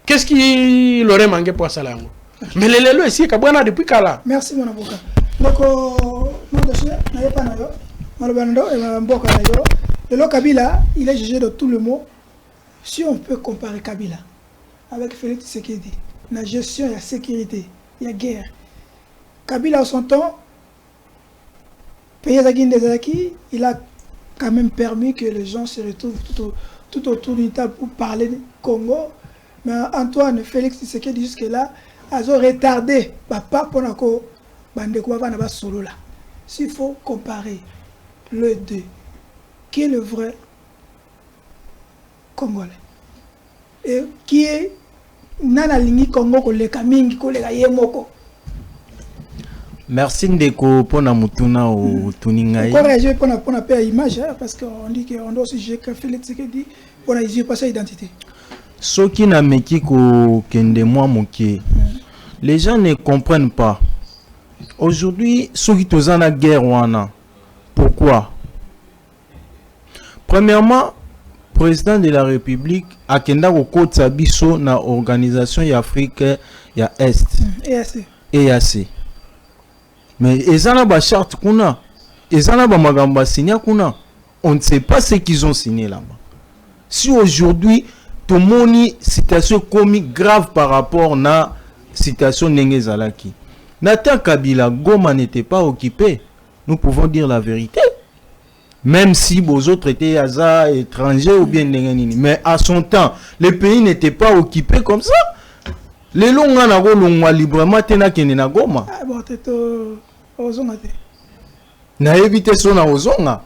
Speaker 1: qu'est-ce qu'il aurait manqué pour ça là? Mais les lelo ici, Kabwana depuis Kala.
Speaker 4: Merci mon avocat. Donc, le Kabila, il est jugé de tout le monde. Si on peut comparer Kabila avec Félix Tshisekedi, la gestion, il y a sécurité, il y a guerre. Kabila, en son temps, il a quand même permis que les gens se retrouvent tout autour d'une table pour parler du Congo. Mais Antoine, Félix Tshisekedi jusque-là, ils ont retardé. Papa, pour solo là. S'il faut comparer le deux, qui est le vrai Congolais et qui est Nana Lingi Congo, le Kamingi, le Yemoko.
Speaker 2: Merci Ndeko pour la mutuna au tuningai.
Speaker 4: Pourquoi réagir pour la paix à image parce qu'on dit qu'on doit aussi juger que Félix Tshisekedi pour la usurpation d'identité.
Speaker 2: Ce qui n'a meki ko kende moi moké. Les gens ne comprennent pas. Aujourd'hui, ceux qui sont en guerre wana. Pourquoi? Premièrement, président de la République akenda kokotsa biso na organisation ya Afrique ya Est EAC mais ezana ba charte kuna ezana ba magambo signé kuna on ne sait pas ce qu'ils ont signé là-bas. Si aujourd'hui tout moni situation comique grave par rapport na situation Nengezalaki Nathan Kabila Goma n'était pas occupé, nous pouvons dire la vérité. Même si vos autres étaient hasard étrangers ou bien mais à son temps, le pays n'était pas occupé comme ça. Les longs na librement tena kenena Goma. Na évité son na ozonga.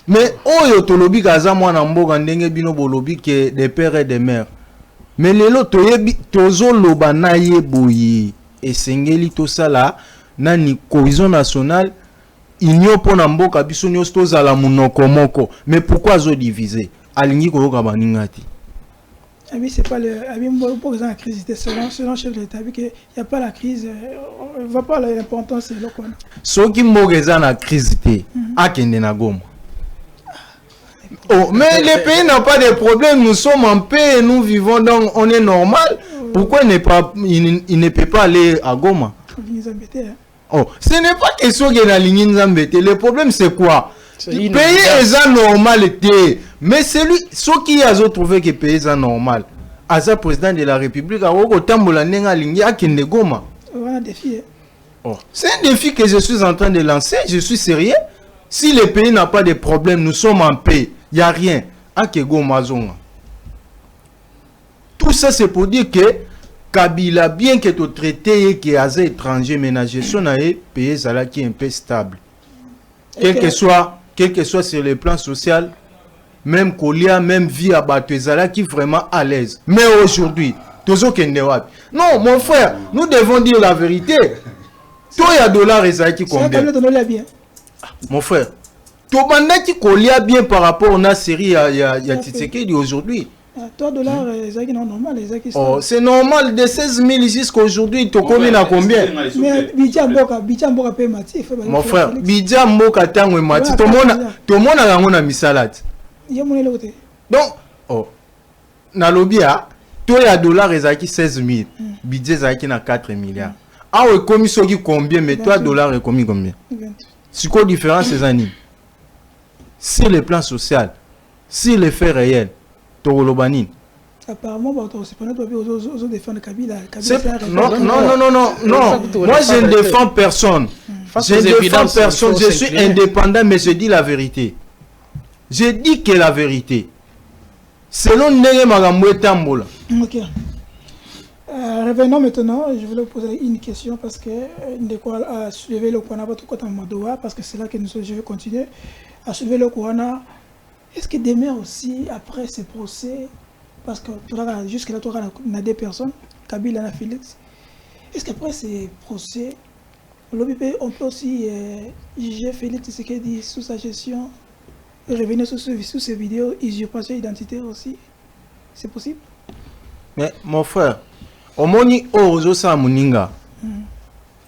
Speaker 2: Mais oyo tolobi kaza mwana mboga ndenge bino bolobi ke des pères et des mères. Mais lelo toyebi tozo loba na yeboyi esengeli to sala na ni cohésion nationale. Igno pona mboka biso nyos tozala munoko moko. Mais pourquoi zo diviser? Alingi ko yoka baningati.
Speaker 4: Abi c'est pas le abi pour la crise selon chef de l'État que il y a pas la crise va pas l'importance c'est lokona.
Speaker 2: Soki mbogeza na crise té akende na Goma. Oh, mais les pays n'ont pas de problème, nous sommes en paix, nous vivons donc on est normal. Pourquoi il ne peut pas aller à Goma? Oh, ce n'est pas question qu'il y a ligne Nzambete. Le problème c'est quoi? Le pays est normal, mais celui qui a trouvé que le pays est normal, Asa président de la République, a Tambola Nenga Lingi Akende Goma. Oh, c'est un défi que je suis en train de lancer, je suis sérieux. Si le pays n'a pas de problème, nous sommes en paix. Il n'y a rien. Tout ça, c'est pour dire que Kabila, bien que tu traité qui est étranger, mais la gestion d'un pays qui est un peu stable. Quel que soit sur le plan social, même Kolia, même vie à Batouezala qui est vraiment à l'aise. Mais aujourd'hui, non, mon frère, nous devons dire la vérité. Toi, il y a $, qui combien? Mon frère, tu m'as dit qu'on y a bien par rapport à la série à Tshisekedi aujourd'hui.
Speaker 4: $, c'est normal.
Speaker 2: Oh, c'est normal de 16 000 jusqu'à aujourd'hui. Tu combien à combien?
Speaker 4: Bidja Mboka paye Mati.
Speaker 2: Mon frère, Bidja Mboka tango Mati. Tout le monde a mis salade. Donc, oh, na lobia, toi il y a $, qui 16 000. Bidja qui na 4 milliards. Ah oui, comme qui combien, mais toi $, combien? C'est quoi la différence ces années? Sur le plan social, sur les faits réels, Torolobanine.
Speaker 4: Apparemment, c'est pas notre aux défendre Kabila.
Speaker 2: Non. Moi, je ne défends personne. Je ne défends personne. Je suis indépendant, mais je dis la vérité. Je dis que la vérité. Selon Nere Magamoué Tambola.
Speaker 4: Ok. Revenons maintenant, je voulais vous poser une question parce que de quoi à soulever le Kouana tout côté Madoua parce que c'est là que je vais continuer à soulever le Kouana. Est-ce que demain aussi après ce procès, parce que jusque là on a des personnes, Kabila et Félix, est-ce qu'après ces procès, on peut aussi juger Félix ce qu'il dit sous sa gestion, revenir sur ces vidéos, usurpation identitaire aussi, c'est possible?
Speaker 2: Mais mon frère. Omoni ozo sa muninga.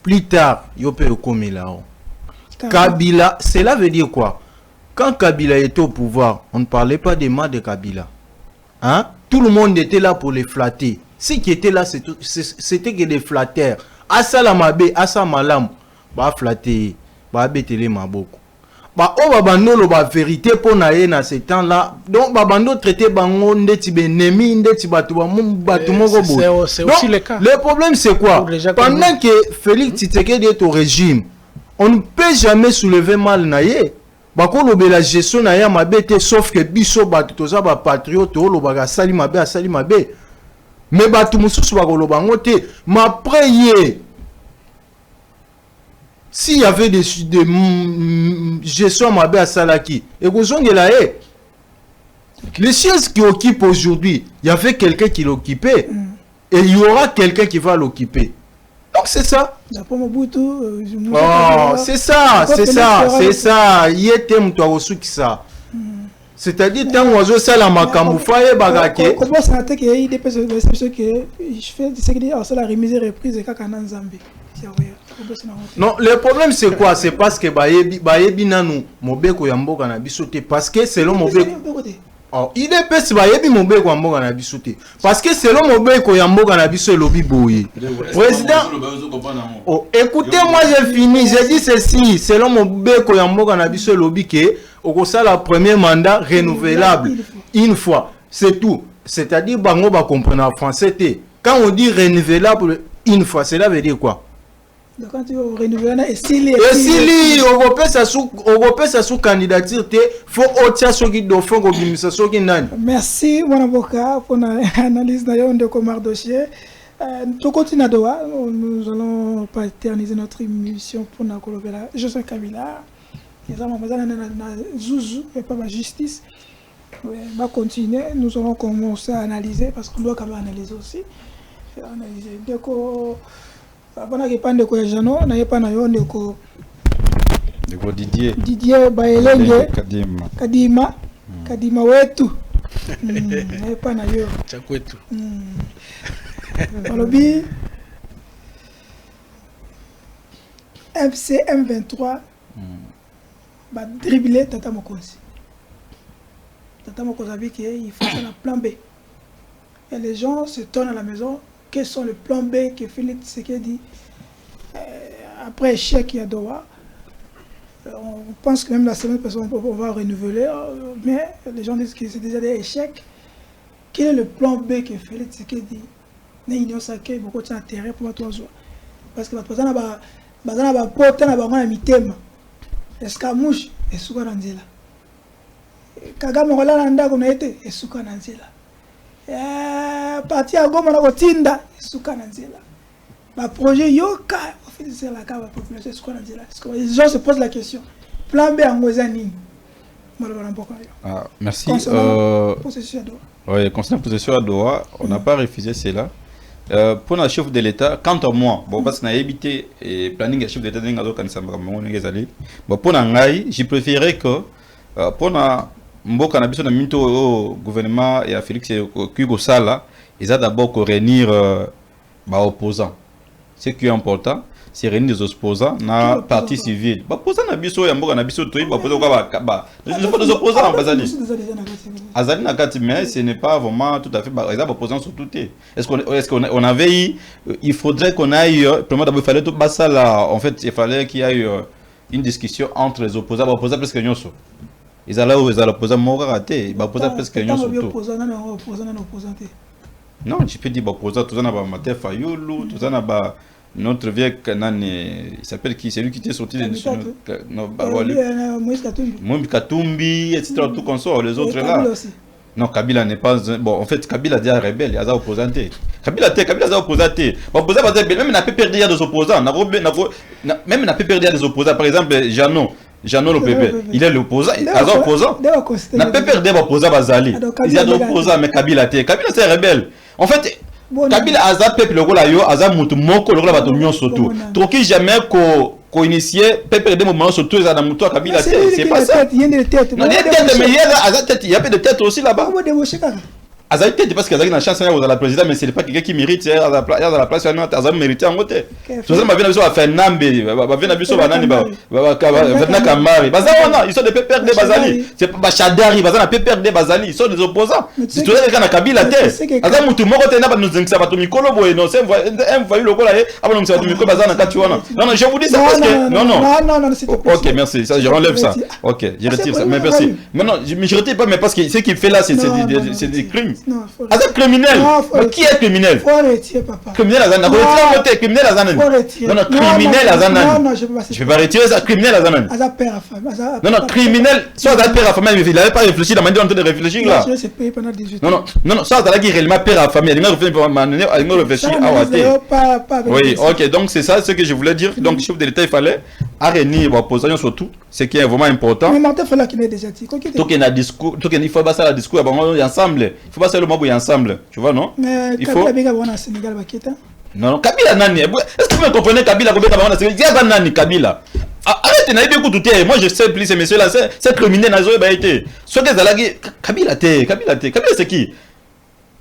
Speaker 2: Plus tard, yope okomi là. Kabila, cela veut dire quoi? Quand Kabila était au pouvoir, on ne parlait pas des mains de Kabila. Hein? Tout le monde était là pour les flatter. Ceux qui étaient là, c'était que des flatteurs. Asa la mabe, asa malam, ba flatter, ba betele maboko. Ba o babando lo ba vérité pour naé na ce temps là. Donc babando traité bango ndeti benemi ndeti batu moko bo. C'est aussi le cas. Le problème c'est quoi? Pendant que Félix Tshisekedi est au régime, on ne peut jamais soulever mal naé. Bako lo be la gestion naé mabete sauf que biso batu toza ba patriote lo ba sali mabe asali mabe. Mais batu mususu bako lo bango te. Ma prière. S'il y avait des gestions Mabé à Salaki, et vous avez là, les sièges qui occupent aujourd'hui, il y avait quelqu'un qui l'occupait, et il y aura quelqu'un qui va l'occuper. Donc c'est ça. Oh, c'est ça. Il y a thème toi aussi qui ça. C'est-à-dire tant oiseau ça la makambu faye bagake.
Speaker 4: Comment ça attaque il y a des personnes que je fais c'est que la remise reprise kakana Nzambe.
Speaker 2: Non, le problème c'est quoi? C'est parce que bayebi nanu mobeko ya mboka na biso te parce que selon mobeko Oh, il est pèse ba yebi mobe ko mboka na biso te. Parce que selon mobe ko ya mboka na biso lobi boye. Président. Oh, écoutez, moi j'ai fini, j'ai dit ceci, selon mobe ko ya mboka na biso lobi ke okosa la premier mandat renouvelable une fois, c'est tout. C'est-à-dire bango ba comprendre en français te. Quand on dit renouvelable une fois, cela veut dire quoi?
Speaker 4: Donc quand tu renouvelles et s'il
Speaker 2: sa sous candidature te faut otia soki dauphin ko bimisa soki nani.
Speaker 4: Merci mon avocat pour l'analyse d'ailleurs de Comar dossier. Tout continue à Doha, nous allons pas éterniser notre émission pour la Colobela. Je suis Kabila. Les hommes ont Zouzou et pas ma justice. On va continuer, nous allons commencer à analyser parce qu'on doit quand même analyser aussi. Analyser. Donc, avant que pande ko Jano na yepa na yo ndeko Didier Baelenge Kadima wetu na yepa na yo
Speaker 1: chakwetu
Speaker 4: balobi FCM23 ba dribbler Tata Mokonzi avait dit qu'il faut faire un plan B et les gens se tournent à la maison. Quels sont les plans B que Félix Tshisekedi après échec à Doha? On pense que même la semaine prochaine on va renouveler, mais les gens disent que c'est déjà des échecs. Quel est le plan B que Félix Tshisekedi n'a pas beaucoup d'intérêt pour toi? Parce que la personne a porté na bango na mitema. Escamouche esuka na nzela. Kagame ngolala ndako na ete esuka na nzela. Parti à Goma na kotinda suka na nzela ba projet yoka officiel la ka ba population suka na nzela. Les gens se posent la question, plan B en ngozani malobana mboko yo.
Speaker 3: Ah, merci.
Speaker 4: Possession à Doha.
Speaker 3: Oui, concernant possession à Doha, on n'a pas refusé cela. Pour le chef de l'État, quant à moi, bon parce qu'on a évité et planning le chef de l'État n'engageant quand ça m'a monné bon pour n'engager, j'ai préféré que pour na mboka na biso na minto au gouvernement et à Félix Kugo Sala, ils ont d'abord réunir les opposants. Ce qui est important, c'est réunir les opposants dans la partie civile. Les opposants na biso ya mboka na biso to ba opposants ba les opposants bazali. Azali na kati mais ce n'est pas vraiment tout à fait les opposants sur tout. Est-ce qu'on avait eu, il faudrait qu'on aille d'abord il fallait tout ça là en fait il fallait qu'il y ait une discussion entre les opposants presque nyonso. Ils allaient aux opposants morts ratés, ils opposants presque non surtout. Non, je peux dire opposants, tout ça n'a pas Maté Fayoulou, tout ça n'a pas notre vieux Kanane, il s'appelle qui, c'est lui qui était sorti de non, Moïse Katumbi, etc. Tout comme ça, les autres là. Non, Kabila n'est pas bon. En fait, Kabila déjà rebelle, il y a des opposants. Kabila a opposé. Opposant même n'a pas perdu des opposants. Même n'a pas perdu des opposants. Par exemple, Jeannot le bébé, il est l'opposant, il a opposant. N'a pas perdu des opposants Bazali. Il y a des opposants mais Kabila c'est rebelle. En fait, Kabila a za peuple le rôle yo, a za mutu moko le rôle ba to nyon surtout. Troki jamais ko initier peuple de moment surtout za na mutu Kabila c'est pas ça. Non, il y a des têtes mais il y a pas de tête aussi là-bas. Azali tête parce que Azali na chance à la président mais c'est pas quelqu'un qui mérite à la place Azali mérite en côté. Tout ça m'a venu à faire nambe, va venir biso banani ba venir Kamari. Bazana ils sont des pépères de Bazali. C'est pas Chadari, bazana pépères de Bazali, ils sont des opposants. C'est tout ça na Kabila tête. Azali mutu moko tena ba nous ngisa ba to mikolo boy non c'est un voyou le là aba nous ngisa mikolo bazana katiwana. Non je vous dis ça parce que non c'est OK, merci. Ça je enlève ça. OK, je retire ça. Mais merci. Maintenant je retire pas mais parce que ce qu'il fait là c'est des crimes. C'est criminel. Mais qui est criminel? Criminel Azana. Criminel Azana. Non, criminel Azana.
Speaker 4: Non,
Speaker 3: je ne peux pas retirer ça. Criminel Azana. Non, criminel. Soit Azana père à famille, il n'avait pas réfléchi. La manière dont il réfléchir là. Non, soit Azana qui est réellement père à famille. Il n'a réfléchi à Ouaté. Oui, ok. Donc c'est ça ce que je voulais dire. Donc chef de l'État, il fallait arrêter l'opposition surtout. Ce qui est vraiment important.
Speaker 4: Mais Martin Fala qui n'est déjà dit.
Speaker 3: Donc il y a un discours. Donc il faut passer à la discours ensemble. Il faut passer le mot ensemble. Tu vois, non?
Speaker 4: Mais il faut.
Speaker 3: Non, Kabila nani. Est-ce que vous comprenez Kabila combien de Sénégal? Il y a nani Kabila. Arrêtez, n'avez pas écouté. Moi je sais plus ces messieurs là, c'est criminel n'a jamais été. Ce que Zalagi Kabila c'est qui?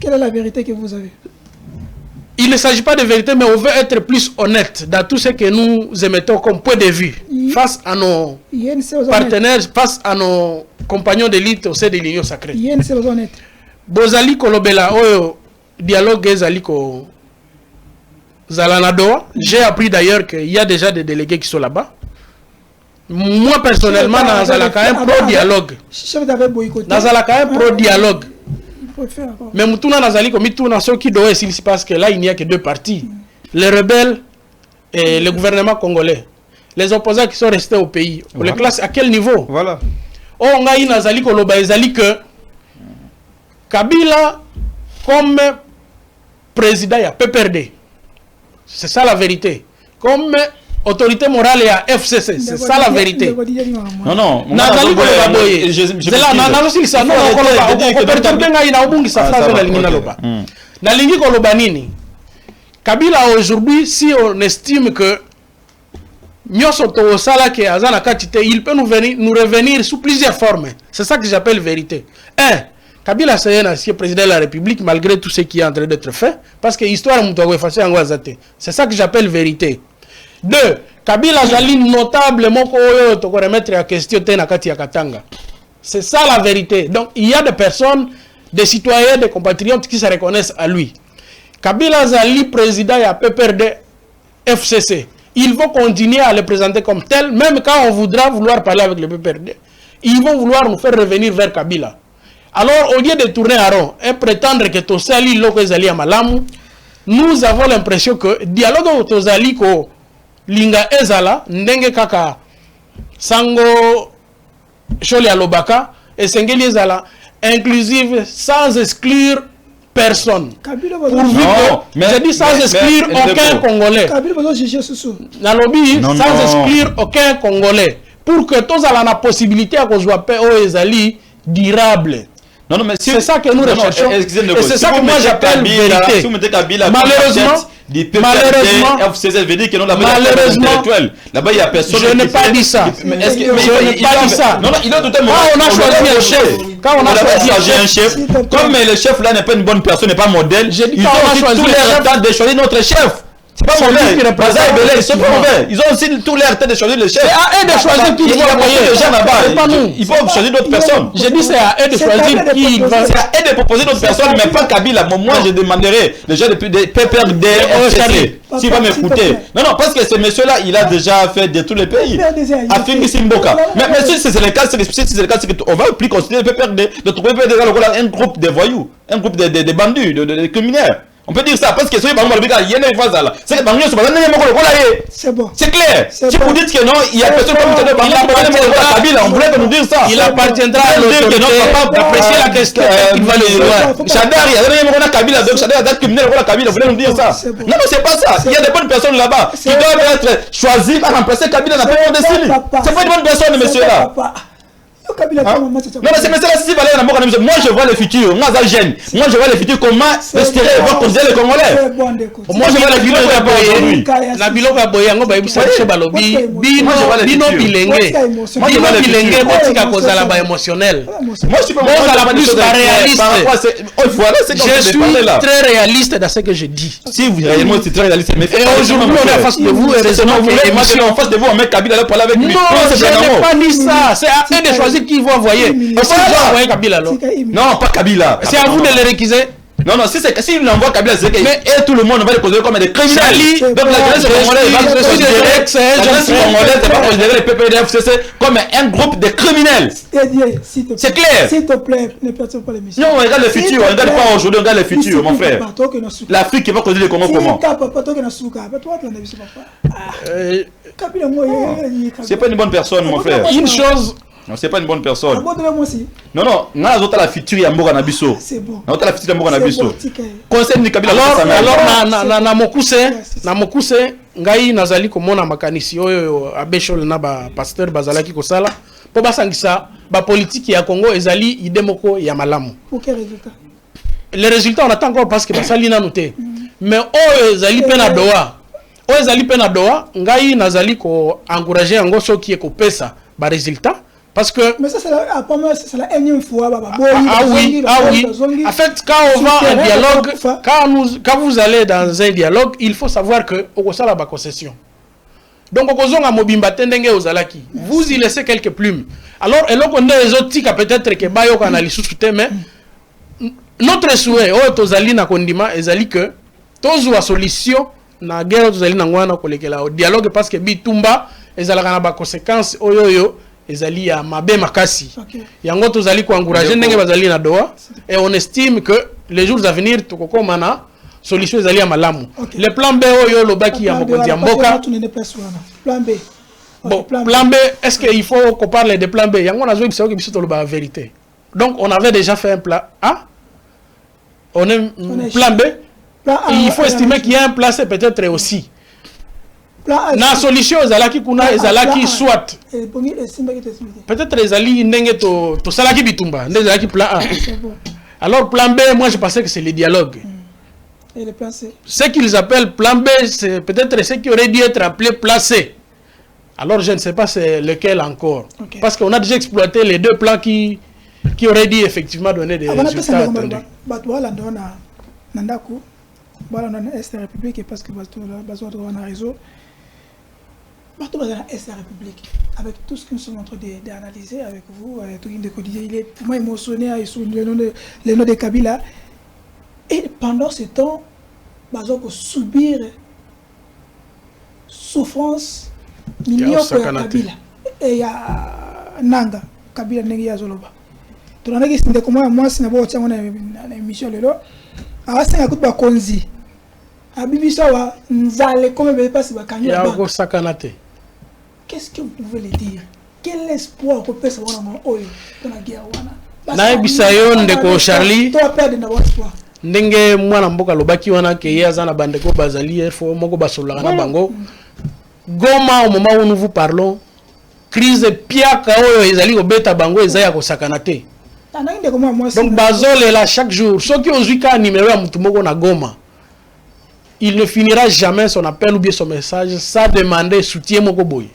Speaker 4: Quelle est la vérité que vous avez?
Speaker 1: Il ne s'agit pas de vérité, mais on veut être plus honnête dans tout ce que nous émettons comme point de vue face à nos partenaires, face à nos compagnons d'élite au sein de l'Union sacrée. Bozali kolobela oyo dialogue ezali ko Zalanadoa. J'ai appris d'ailleurs qu'il y a déjà des délégués qui sont là-bas. Moi personnellement, dans Zalaka un pro-dialogue. Dans Zalaka un pro-dialogue. Mais Moutouna Nazali comme Mitouna ceux qui doivent s'il se passe que là il n'y a que deux partis. Les rebelles et le gouvernement congolais. Les opposants qui sont restés au pays. On les classe à quel niveau?
Speaker 3: Voilà.
Speaker 1: On a eu Nazali Koloba Ezali que Kabila comme président il y a PPRD. C'est ça la vérité. Comme autorité morale et à FCC, c'est ça la vérité.
Speaker 3: Non, non.
Speaker 1: Nazali Koloba Boye. C'est là, Nazali ça non Koloba. On peut dire que il a obungi sa phrase la ligne Koloba. Na lingi Koloba nini? Kabila aujourd'hui, si on estime que il peut nous revenir sous plusieurs formes. C'est ça que j'appelle vérité. 1. Kabila c'est un ancien président de la République malgré tout ce qui est en train d'être fait. Parce que l'histoire c'est ça que j'appelle vérité. 2. Kabila Zali notablement pour remettre en question Tenakati Katanga. C'est ça la vérité. Donc il y a des personnes, des citoyens, des compatriotes qui se reconnaissent à lui. Kabila Zali président et à PPRD FCC. Ils vont continuer à le présenter comme tel, même quand on vouloir parler avec le PPRD. Ils vont vouloir nous faire revenir vers Kabila. Alors, au lieu de tourner à rond et prétendre que Tosali Loko Ezali à Malamu, nous avons l'impression que dialogue Tosali ko Linga Ezala, Ndenge Kaka, Sango Choli Alobaka, et Sengeli Ezala, inclusive sans exclure personne. Je dis sans exclure aucun Congolais. Nalobi, sans exclure aucun Congolais. Pour que tous aient la possibilité à qu'on soit Ezali durable.
Speaker 3: Non, non, mais
Speaker 1: c'est ça que nous recherchons. Et c'est ça que moi j'appelle vérité. Malheureusement,
Speaker 3: là-bas il y a personne.
Speaker 1: Je n'ai pas dit ça. Je n'ai pas dit ça.
Speaker 3: Non, non, il a tout un moment.
Speaker 1: Quand on a choisi un chef,
Speaker 3: quand on a choisi un chef, comme le chef là n'est pas une bonne personne, n'est pas modèle, ils ont tous les temps de choisir notre chef. C'est pas mauvais. C'est pas mauvais. Ils ont aussi tous les temps de choisir le chef.
Speaker 1: C'est à eux de choisir qui
Speaker 3: il y a beaucoup de gens là-bas. Ils peuvent choisir d'autres personnes.
Speaker 1: Je dis c'est à eux de choisir qui.
Speaker 3: C'est à eux de proposer d'autres personnes, mais pas Kabila. Moi, je demanderai les gens depuis des PPRD, FCC. S'il va m'écouter. Non, non, parce que ce monsieur-là, il a déjà fait de tous les pays. Afin Simboka. Mais si c'est le cas, c'est qu'on va plus considérer le PPRD. De trouver un groupe de voyous, un groupe de bandits, de criminels. On peut dire ça parce que c'est bon. C'est clair. Si vous dites que non, il y a personne comme Kabila, on voulait nous dire ça.
Speaker 1: Il appartiendra à l'autorité d'apprécier la question. Il va le voir.
Speaker 3: Chadar, il y a Kabila, donc Chadar a criminel pour la Kabila, vous voulez nous dire ça. Non, non, c'est pas ça. Il y a des bonnes personnes là-bas qui doivent être choisies pour remplacer Kabila dans la décennie. C'est pas une bonne personne, monsieur là. Non, c'est mais c'est moi je vois le futur. Moi je vois le futur comment resterait voir considérer les Congolais.
Speaker 1: Moi je vois le futur aujourd'hui. La biloko boya ngo ba ibisa chez balobi bino bilenge. Moi je vois le futur botika kozala ba émotionnel.
Speaker 3: Moi je suis pas
Speaker 1: la plus réaliste. Je suis très réaliste dans ce que je dis.
Speaker 3: Si vous réellement c'est très réaliste mais
Speaker 1: aujourd'hui on est en face de vous et raisonnons
Speaker 3: en face de vous on met Kabila là pour parler avec lui.
Speaker 1: Non, je n'ai pas dit ça. C'est à eux de choisir qui vont envoyer. Est-ce qu'ils vont envoyer Kabila alors?
Speaker 3: Non, pas Kabila.
Speaker 1: C'est à vous de les réquiser.
Speaker 3: Non, non, si l'envoie Kabila, c'est que et tout le monde va les considérer comme des criminels. Donc la jeunesse congolaise va considérer les PPRD FCC comme un groupe de criminels. C'est clair.
Speaker 4: S'il te plaît, ne perturbe pas l'émission.
Speaker 3: Non, on regarde le futur, on regarde pas aujourd'hui, on regarde le futur, mon frère. L'Afrique qui va considérer le Congo comment? C'est pas une bonne personne, mon frère.
Speaker 1: Une chose.
Speaker 3: Non, c'est pas une bonne personne. Non, non, on a la future Yamboka Nabiso.
Speaker 4: C'est bon.
Speaker 3: On a la future Yamboka Nabiso.
Speaker 1: Conseil ni Kabila. Alors, na mokuse, ngai nazali komona makanisi oyo abeshol na ba pasteur bazalaki kosala. Po basangisa ba politique ya Congo ezali idemoko ya malamu.
Speaker 4: Pour quel résultat?
Speaker 1: Les résultats on attend encore parce que basali na noté. Mais oyo ezali pena doa. Oyo ezali pena doa, ngai nazali ko encourager yango soki ko pesa ba résultat. Parce que...
Speaker 4: Mais ça, c'est la énième fois.
Speaker 1: Oui. En fait, quand on va en dialogue, quand vous allez dans un dialogue, il faut savoir que au ça la concession. Donc, vous y laissez quelques plumes. Alors, et là, on a les autres qui peut-être que Bayo a les sous-soutés, mais notre souhait, c'est que tous les solutions, na guerre, au dialogue, parce que Bitumba, ils ont des conséquences, ezali ya mabe makasi yango tozali ko encourager ndenge bazali na doa et on estime que les jours à venir tokokoma na solution ezali ya malamu le plan B oyo lobaki ya mokonzi ya mboka
Speaker 4: plan B
Speaker 1: bon plan B est-ce qu'il faut qu'on parle de plan B yango na zo biso ke biso to loba vérité donc on avait déjà fait un plan A on est plan B il faut estimer qu'il y a un plan C peut-être aussi na solution ezalaki kuna ezalaki soit peut-être ezali ndenge to salaki bitumba ndenge ezalaki plan A alors plan B moi je pensais que c'est le dialogue
Speaker 4: et le plan C
Speaker 1: ce qu'ils appellent plan B c'est peut-être ce qui aurait dû être appelé plan C alors je ne sais pas c'est lequel encore parce qu'on a déjà exploité les deux plans qui auraient dû effectivement donner des résultats attendus
Speaker 4: voilà, on a Est la République parce que on a un réseau. Partout dans l'Est de la République, avec tout ce que nous sommes en train d'analyser avec vous, tout de quotidien, il est pour moi émotionné sur le nom de Kabila. Et pendant ce temps, pour subir souffrance, millions de Kabila. Et il y a Nanga, Kabila Nengi Azoloba. Tu as dit que moi, si je suis en émission, c'est un coup de konzi. Abibisawa, nzale comme bébé passe bakanya.
Speaker 1: Ya sakanate.
Speaker 4: Qu'est-ce que vous pouvez le dire? Quel espoir qu'on peut savoir dans la guerre wana?
Speaker 1: Na bisayo ndeko Charlie.
Speaker 4: Toi perdre na espoir.
Speaker 1: Ndenge mwana mboka lobaki wana ke yaza na bandeko bazali fo moko basola na bango. Goma au moment où nous vous parlons, crise piaka oyo ezali obeta bango ezaya ko sakanate. Donc Bazol est là chaque jour. Ceux qui ont eu un numéro à Moutumoko na Goma, il ne finira jamais son appel ou bien son message sans demander soutien moko boy.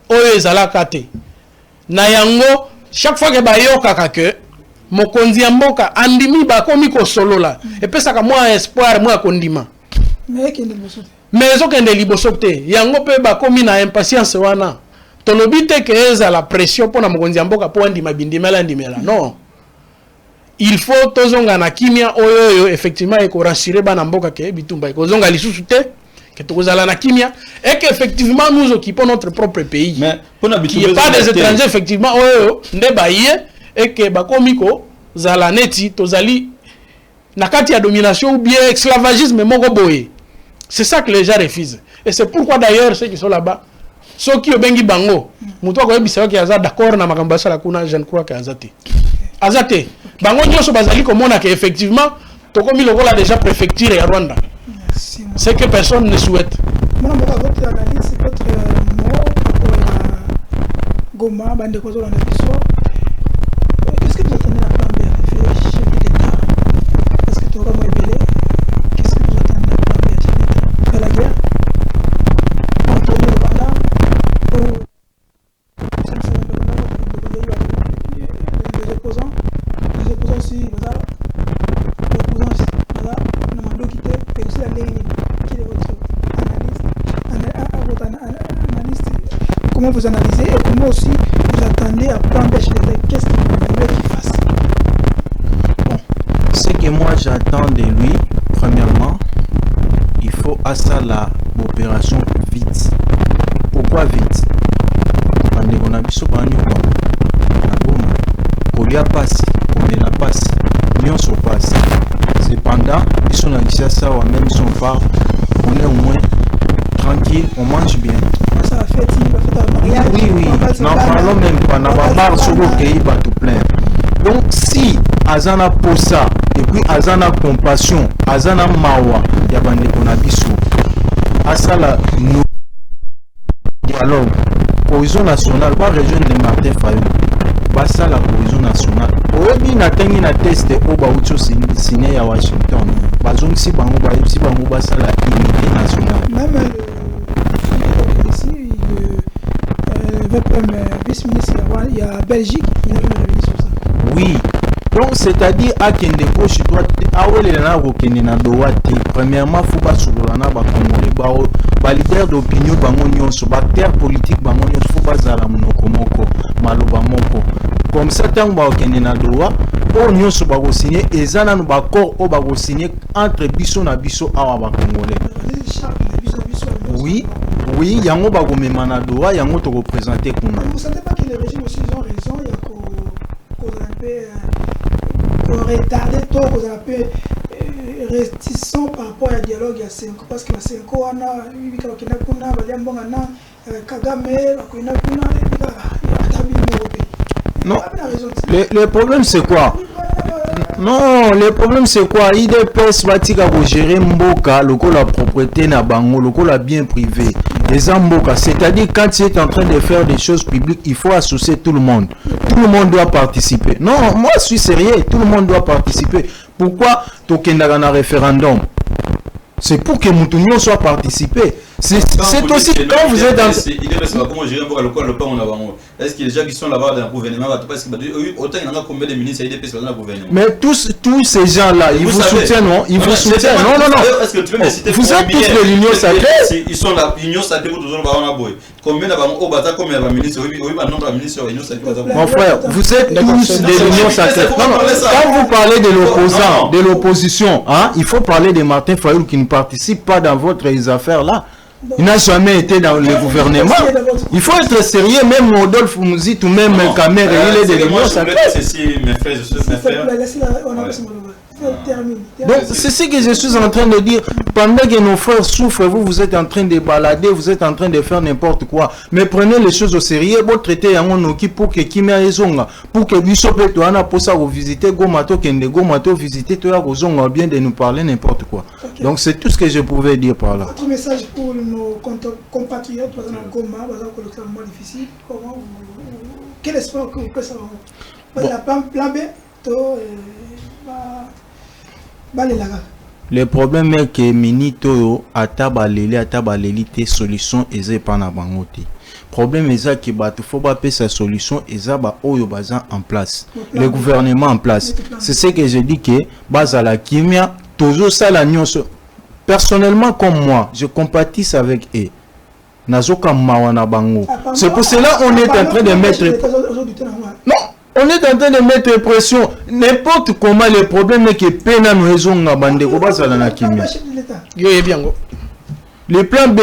Speaker 1: Oyo ezala kate. Na yango chaque fois que bayoka kake mokonzi ya mboka andimi bakomi ko solo la. Et puis ça ka moi espoir moi kondima.
Speaker 4: Mais qui liboso.
Speaker 1: Mais ezokende liboso te. Yango pe bakomi na impatience wana. Tolobite que eza la pression pour na mokonzi ya mboka po andima bindimela ndimela. Non. Il faut tozonga na kimia oyo effectivement eko rassurer bana mboka ke bitumba eko zonga lisusu te que tozala na kimia et que effectivement nous occupons notre propre pays. Mais qui est pas des étrangers effectivement oyo nde baye et que bakomiko zala neti tozali na kati ya domination ou bien esclavagisme moko boye. C'est ça que les gens refusent. Et c'est pourquoi d'ailleurs ceux qui sont là-bas ceux qui obengi bango muto ko yebisa ki aza d'accord na makambo sala kuna je ne crois que azate azate bango nyoso bazali komona que effectivement tokomi lokola déjà préfecture ya Rwanda c'est que personne ne souhaite
Speaker 4: mon amour votre analyse votre mot Goma bande ko zo na biso est-ce que vous attendez la plan B avec chef de l'État est-ce que tu auras rebellé qu'est-ce que vous attendez la plan B chef de l'État la guerre contre le Rwanda les opposants aussi comment vous analysez et comment aussi vous attendez à prendre qu'est-ce que vous voulez qu'il fasse?
Speaker 2: Bon, ce que moi j'attends de lui, premièrement, il faut à ça l'opération vite. Pourquoi vite? On a vu ce qu'on a Kolia passe, on la passe, Lyon se passe. Cependant, ils sont ici à ça, ou même ils sont pas, on est au moins tranquille, on mange bien.
Speaker 4: Ça va faire
Speaker 2: oui, n'en parlons même pas, n'en parlons sur le pays, tout plein. Donc, si Azana Posa, et puis Azana Compassion, Azana Mawa, il y a des Konabiso, Asala, nous, dialogue, cohésion nationale, pas région de Martin Fayou. Basa la cohésion nationale. Oyebi na tengi na test oba ucho signé à Washington. Bazong si bango basa la unité nationale.
Speaker 4: Même ici avec comme vice-ministre, il y a Belgique, il a révélé sur ça.
Speaker 2: Oui. Donc, c'est-à-dire, à Kende gauche, droite, à Ouelena Rokene na Doate, premièrement, il faut pas sur l'ana, ba leader d'opinion, bangonion, sur acteur politique, bangonion, il faut pas zala monokomoko, maloba moko. Comme ça, tant que Kende na Doa, on y a ba signé, et zana no ba corps au ba signé entre biso na biso awa ba congolais. Oui, oui, yango ba gomema na Doa, yango to représenter kuna.
Speaker 4: Vous ne sentez pas que les régimes aussi ont raison, il y a qu'on retarder tôt, qu'on a un peu réticent par rapport à dialogue il y a 5 ans, parce que la 5 ans, on a Kagame,
Speaker 2: non, le problème c'est quoi? Non, le problème c'est quoi? IDPS va gérer Mboka, la propriété na bango, la bien privé. Les Mboka, c'est-à-dire quand tu es en train de faire des choses publiques, il faut associer tout le monde. Tout le monde doit participer. Non, moi je suis sérieux, tout le monde doit participer. Pourquoi Tokendara na référendum? C'est pour que Moutounion soit participé. C'est aussi quand vous êtes dans...
Speaker 3: Est-ce qu'il y a des gens qui sont là-bas dans le gouvernement? Autant il y en a combien de ministres IDPS dans le gouvernement?
Speaker 2: Mais tous ces gens-là, ils vous soutiennent, non? Ils vous soutiennent. Non, non, non.
Speaker 3: Est-ce que tu peux me citer
Speaker 2: vous êtes tous de l'Union sacrée.
Speaker 3: Ils sont là, l'Union sacrée pour toujours avoir un boy. Combien de ministres?
Speaker 2: Mon frère, vous êtes tous de l'Union sacrée. Quand vous parlez de l'opposant, de l'opposition, hein, il faut parler de Martin Fayoul qui ne participe pas dans votre affaires là. Il n'a jamais été dans le gouvernement. Il faut être sérieux, même Rodolphe Mouzi, ou même Kamere, il est de l'Union sacrée. Donc c'est ce que je suis en train de dire. Pendant que nos frères souffrent, vous êtes en train de balader, vous êtes en train de faire n'importe quoi. Mais prenez les choses au sérieux. Vous traitez Yangonoki pour que Kimia Ezonga, pour que Bishop Toana pour ça vous visiter Gomato, Kende Gomato visiter Toya Rozonga, bien de nous parler n'importe quoi. Okay. Donc c'est tout ce que je pouvais dire par là.
Speaker 4: Votre message pour nos compatriotes dans Goma, dans un extrêmement difficile. Quel espoir que vous pouvez savoir? Plan B,
Speaker 2: le problème est que Minito atabaleli te solution eza pas na bango te. Problème est que bato faut ba pe sa solution eza ba oyo baza en place. Le gouvernement en place. C'est ce que je dis que bazala kimia toujours ça la nyonso. Personnellement comme moi, je compatisse avec eux. Nazoka mawana bango. C'est pour cela on est en train de mettre non. On est en train de mettre pression. N'importe comment, le problème est que Pena nous raison na bande ko bazala na kimia. Le plan B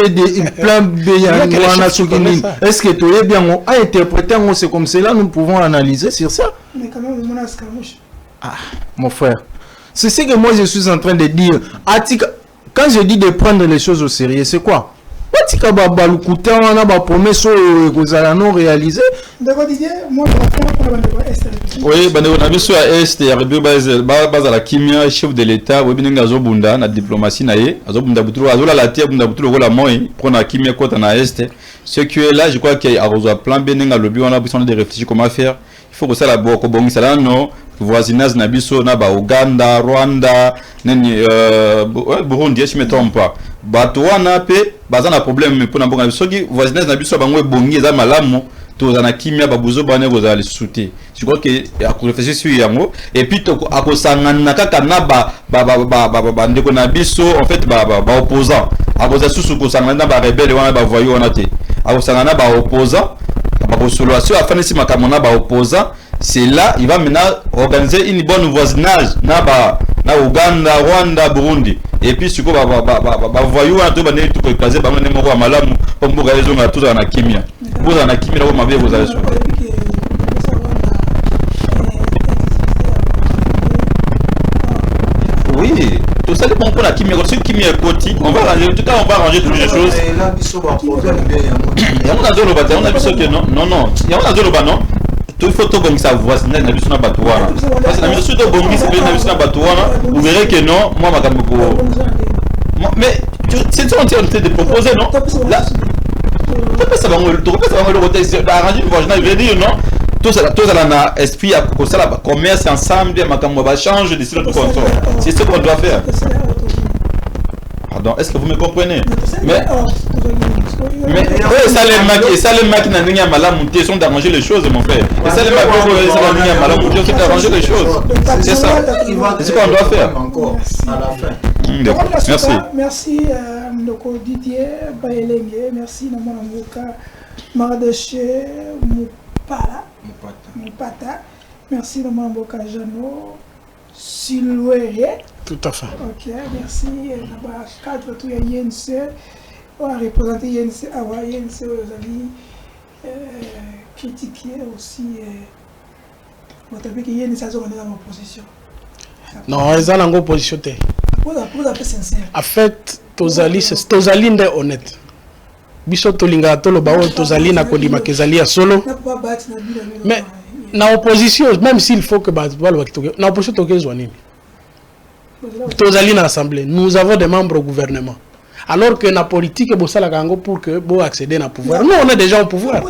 Speaker 2: est-ce que tu es bien à interpréter c'est comme cela nous pouvons analyser sur ça.
Speaker 4: Mais quand même
Speaker 2: ah, mon frère. C'est ce que moi je suis en train de dire. Quand je dis de prendre les choses au sérieux, c'est quoi? Tika balukuta wana ba promesse kozala non réalisé.
Speaker 3: Oui, bande na biso ya est ya rebio bazala kimia chef de l'état we binenga zobunda na diplomatie na ye azobunda butulu azola la tie bunda butulu gola moi pour na kimia kota na est. Ce qui est là, je crois qu'il y a un plan benenga lobby on a besoin de réfléchir comment faire. Il faut que ça la boko bongi ça là non voisinage na biso na ba Uganda, Rwanda, nani Burundi, je me trompe pas. Bato wana pe baza na problème pour na bonga biso ki voisinage na biso bango bongi eza malamu to za na kimia babuzo bane ko za le souté. Je crois que à réfléchir sur yango et puis to akosangana kaka na ba ndeko na biso en fait ba opposant. Akoza susu ko sangana ba rebelle wana ba voyou wana te. Akosangana ba opposant ba ko solution afin si makamona ba opposant. C'est là, il va maintenant organiser une bonne voisinage na Uganda, Rwanda, Burundi. Et puis si quoi voyou un peu bané tout écraser ba mene moko malamu pour mboka lezo na tout na kimia. Vous na kimia ko mabe vous allez sur. Oui, tout ça dépend pour la kimia. Si kimia est côté, on va ranger tout on va ranger toutes les choses. Il y a un zolo bata, on a vu ce que non. Il y a un zolo bata non. Tout faut tout bongi sa voisinage na biso na batouana. Parce que na biso to bongi c'est bien na biso na batouana, vous verrez que non, moi makambo ko. Mais c'est ça on tient de proposer non. Là ça va le côté d'arranger une voisinage, je veux dire non. Tout ça na esprit à ko ça la commerce ensemble, makambo ba change de sur tout contrôle. C'est ce qu'on doit faire. Pardon, est-ce que vous me comprenez? Mais
Speaker 4: ça
Speaker 3: les maquis n'a rien mal à monter, sont d'arranger les choses, mon frère. Et ça les maquis n'a rien mal à monter, sont d'arranger les choses. C'est ça. C'est ce qu'on doit faire.
Speaker 2: Encore à la fin.
Speaker 3: Merci.
Speaker 4: Merci, Ndoko Didier Baelenge. Merci, Namona Mouka Mardeche Moupata. Merci, Namona Mouka Jano Siloué.
Speaker 1: Tout à fait.
Speaker 4: Ok, merci. D'abord, cadre tout YNC, on a représenté YNC, YNC, vous avez critiqué aussi. Vous avez dit que YNC a dans l'opposition.
Speaker 1: Non, ils ont en opposition.
Speaker 4: Vous êtes sincère.
Speaker 1: En fait, Tozali est honnête. Biso tolinga tolo bawo Tozali na kondima kezali ya solo. Mais na opposition, même s'il faut que na opposition tokezwa nini. Tozali na assemblée, nous avons des membres au gouvernement. Alors que la politique est pour que vous accéder au pouvoir. Nous, on est déjà au pouvoir.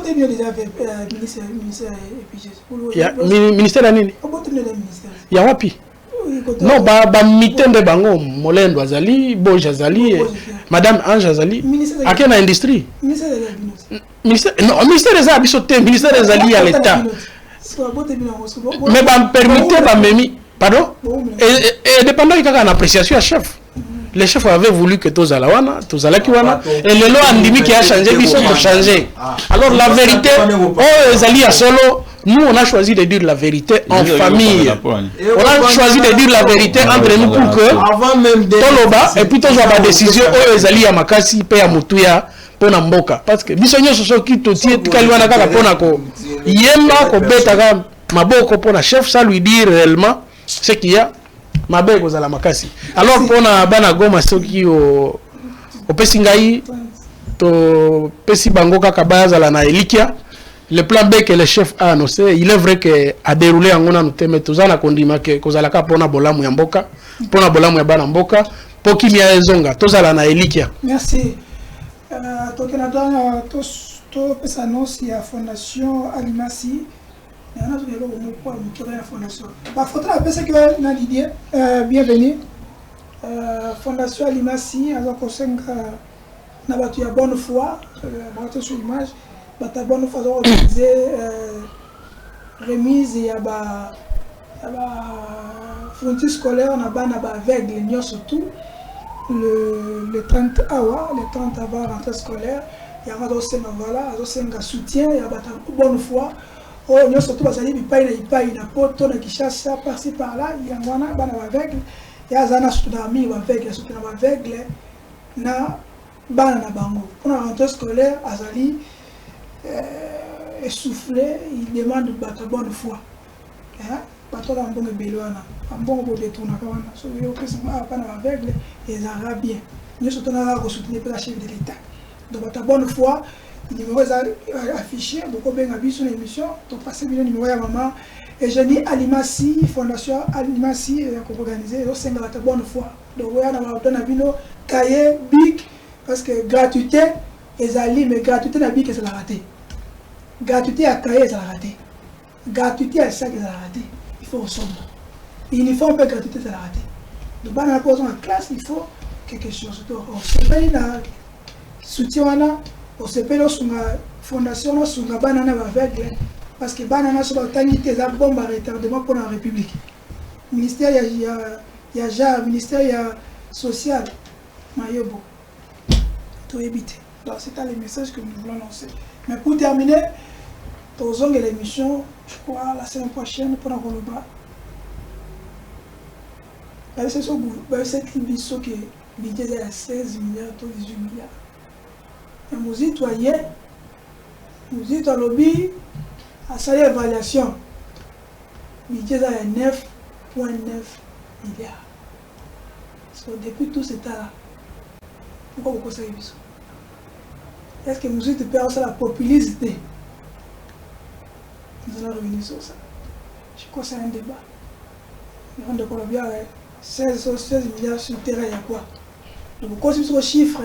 Speaker 1: Ministère de Nini. Il y a wapi. Non, mitten de bango, Molendo Azali, Boj Azali, Madame Ange Azali, à quelle industrie? Ministère des Abisotés, ministère des Alliés à l'État. Mais permettez, pardon? Et dépendant de une appréciation à chef. Les chefs avaient voulu que Tozalawana, Tozalakiwana, et le loi Andimi qui a changé, ils sont pour changer. Alors la vérité, oh, Zali à solo, nous on a choisi de dire la vérité en famille. On a choisi de dire la vérité entre nous pour que
Speaker 2: avant même
Speaker 1: Toloba, et puis Tozoba la décision, oh, Zali à Makasi, Pe à Mutuya, Pona Mboka. Parce que Bisonyo Sosoki, Totie, Kaliwana Kaka Ponako, Yemba, Kobeta, Maboko Pona chef, ça lui dit réellement ce qu'il y a. Mabe kozala makasi. Alors pona bana goma soki o pesingai to pesi bango kaka bazala na elikia. Le plan B que le chef a annoncé, il est vrai que a déroulé en ngona nuteme tozana kondima ke kozala ka pona bolamu ya mboka, pona bolamu ya bana mboka, poki mia ezonga tozala na elikia.
Speaker 4: Merci. To Canada to pesa annonce ya fondation Alimasi. Bienvenue. Fondation Alimasi, alors qu'on sait que nous avons bonne foi, sur l'image, nous bonne foi organisé remise et frontière scolaire, on a aveugle, surtout le 30 awa, le 30 avant rentrée scolaire, il y a un soutien, il y a bonne foi. Oh, nous surtout basali bipai na poto na Kishasa par-ci par-là, il y a un bana aveugle, il y a un tsunami aveugle, surtout na aveugle na bana na bango. Pour la rentrée scolaire, azali essoufflé, il demande de bonne foi. Hein? Bato la bonne beloana, un bon beau détourna kawana. So yo que ça va pas na aveugle et ça va bien. Nous surtout na la soutenir pour la chef de l'État. Donc bato bonne foi. Le numéro est affiché, beaucoup bien habillé sur l'émission, donc passez le numéro à maman. Et je dis Alimasi, Fondation Alimasi, organisée, c'est une bonne foi. Donc, on a vu nos cahiers, bic, parce que gratuité, et Zali, mais gratuité n'a bic, c'est la raté. Gratuité à cahier, c'est la raté. Gratuité à sac, c'est la raté. Il faut ensemble. Uniforme, pas gratuité, c'est la raté. Donc, dans la pose en classe, il faut quelque chose. Donc, on se paye la soutien. On se fait la fondation sur la banane aveugle parce que banane sur la tangité la bombe à retardement pour la République. Ministère il y a JAR, ministère il y a social, Mayobo. Tout éviter. Donc c'est le message que nous voulons lancer. Mais pour terminer, aux ongles de l'émission, je crois la semaine prochaine pour la Roloba. C'est ce cette émission qui est à 16 milliards, 18 milliards. Nous citoyens, nous dit à lobby à sa évaluation, budget à 9,9 milliards. Depuis tout ce temps-là, pourquoi vous conseillez ça? Est-ce que nous sommes perdre la popularité? Nous allons revenir sur ça. Je crois que c'est un débat. On de Colombia, 16 milliards sur le terrain, il y a quoi? Donc, quand on le chiffre,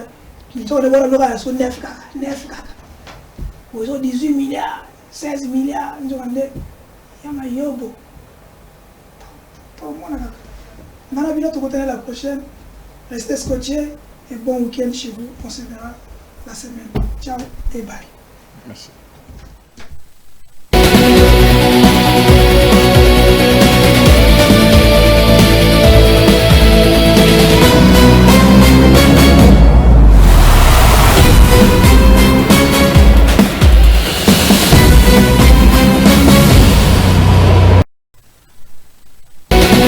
Speaker 4: ils ont le sur 9 kaka. Ils ont 18 milliards, 16 milliards. Ils ont il y a un yobo. Dans la vidéo, tu continues la prochaine. Restez scotchés et bon week-end chez vous. On se verra la semaine. Ciao et bye.
Speaker 2: Merci.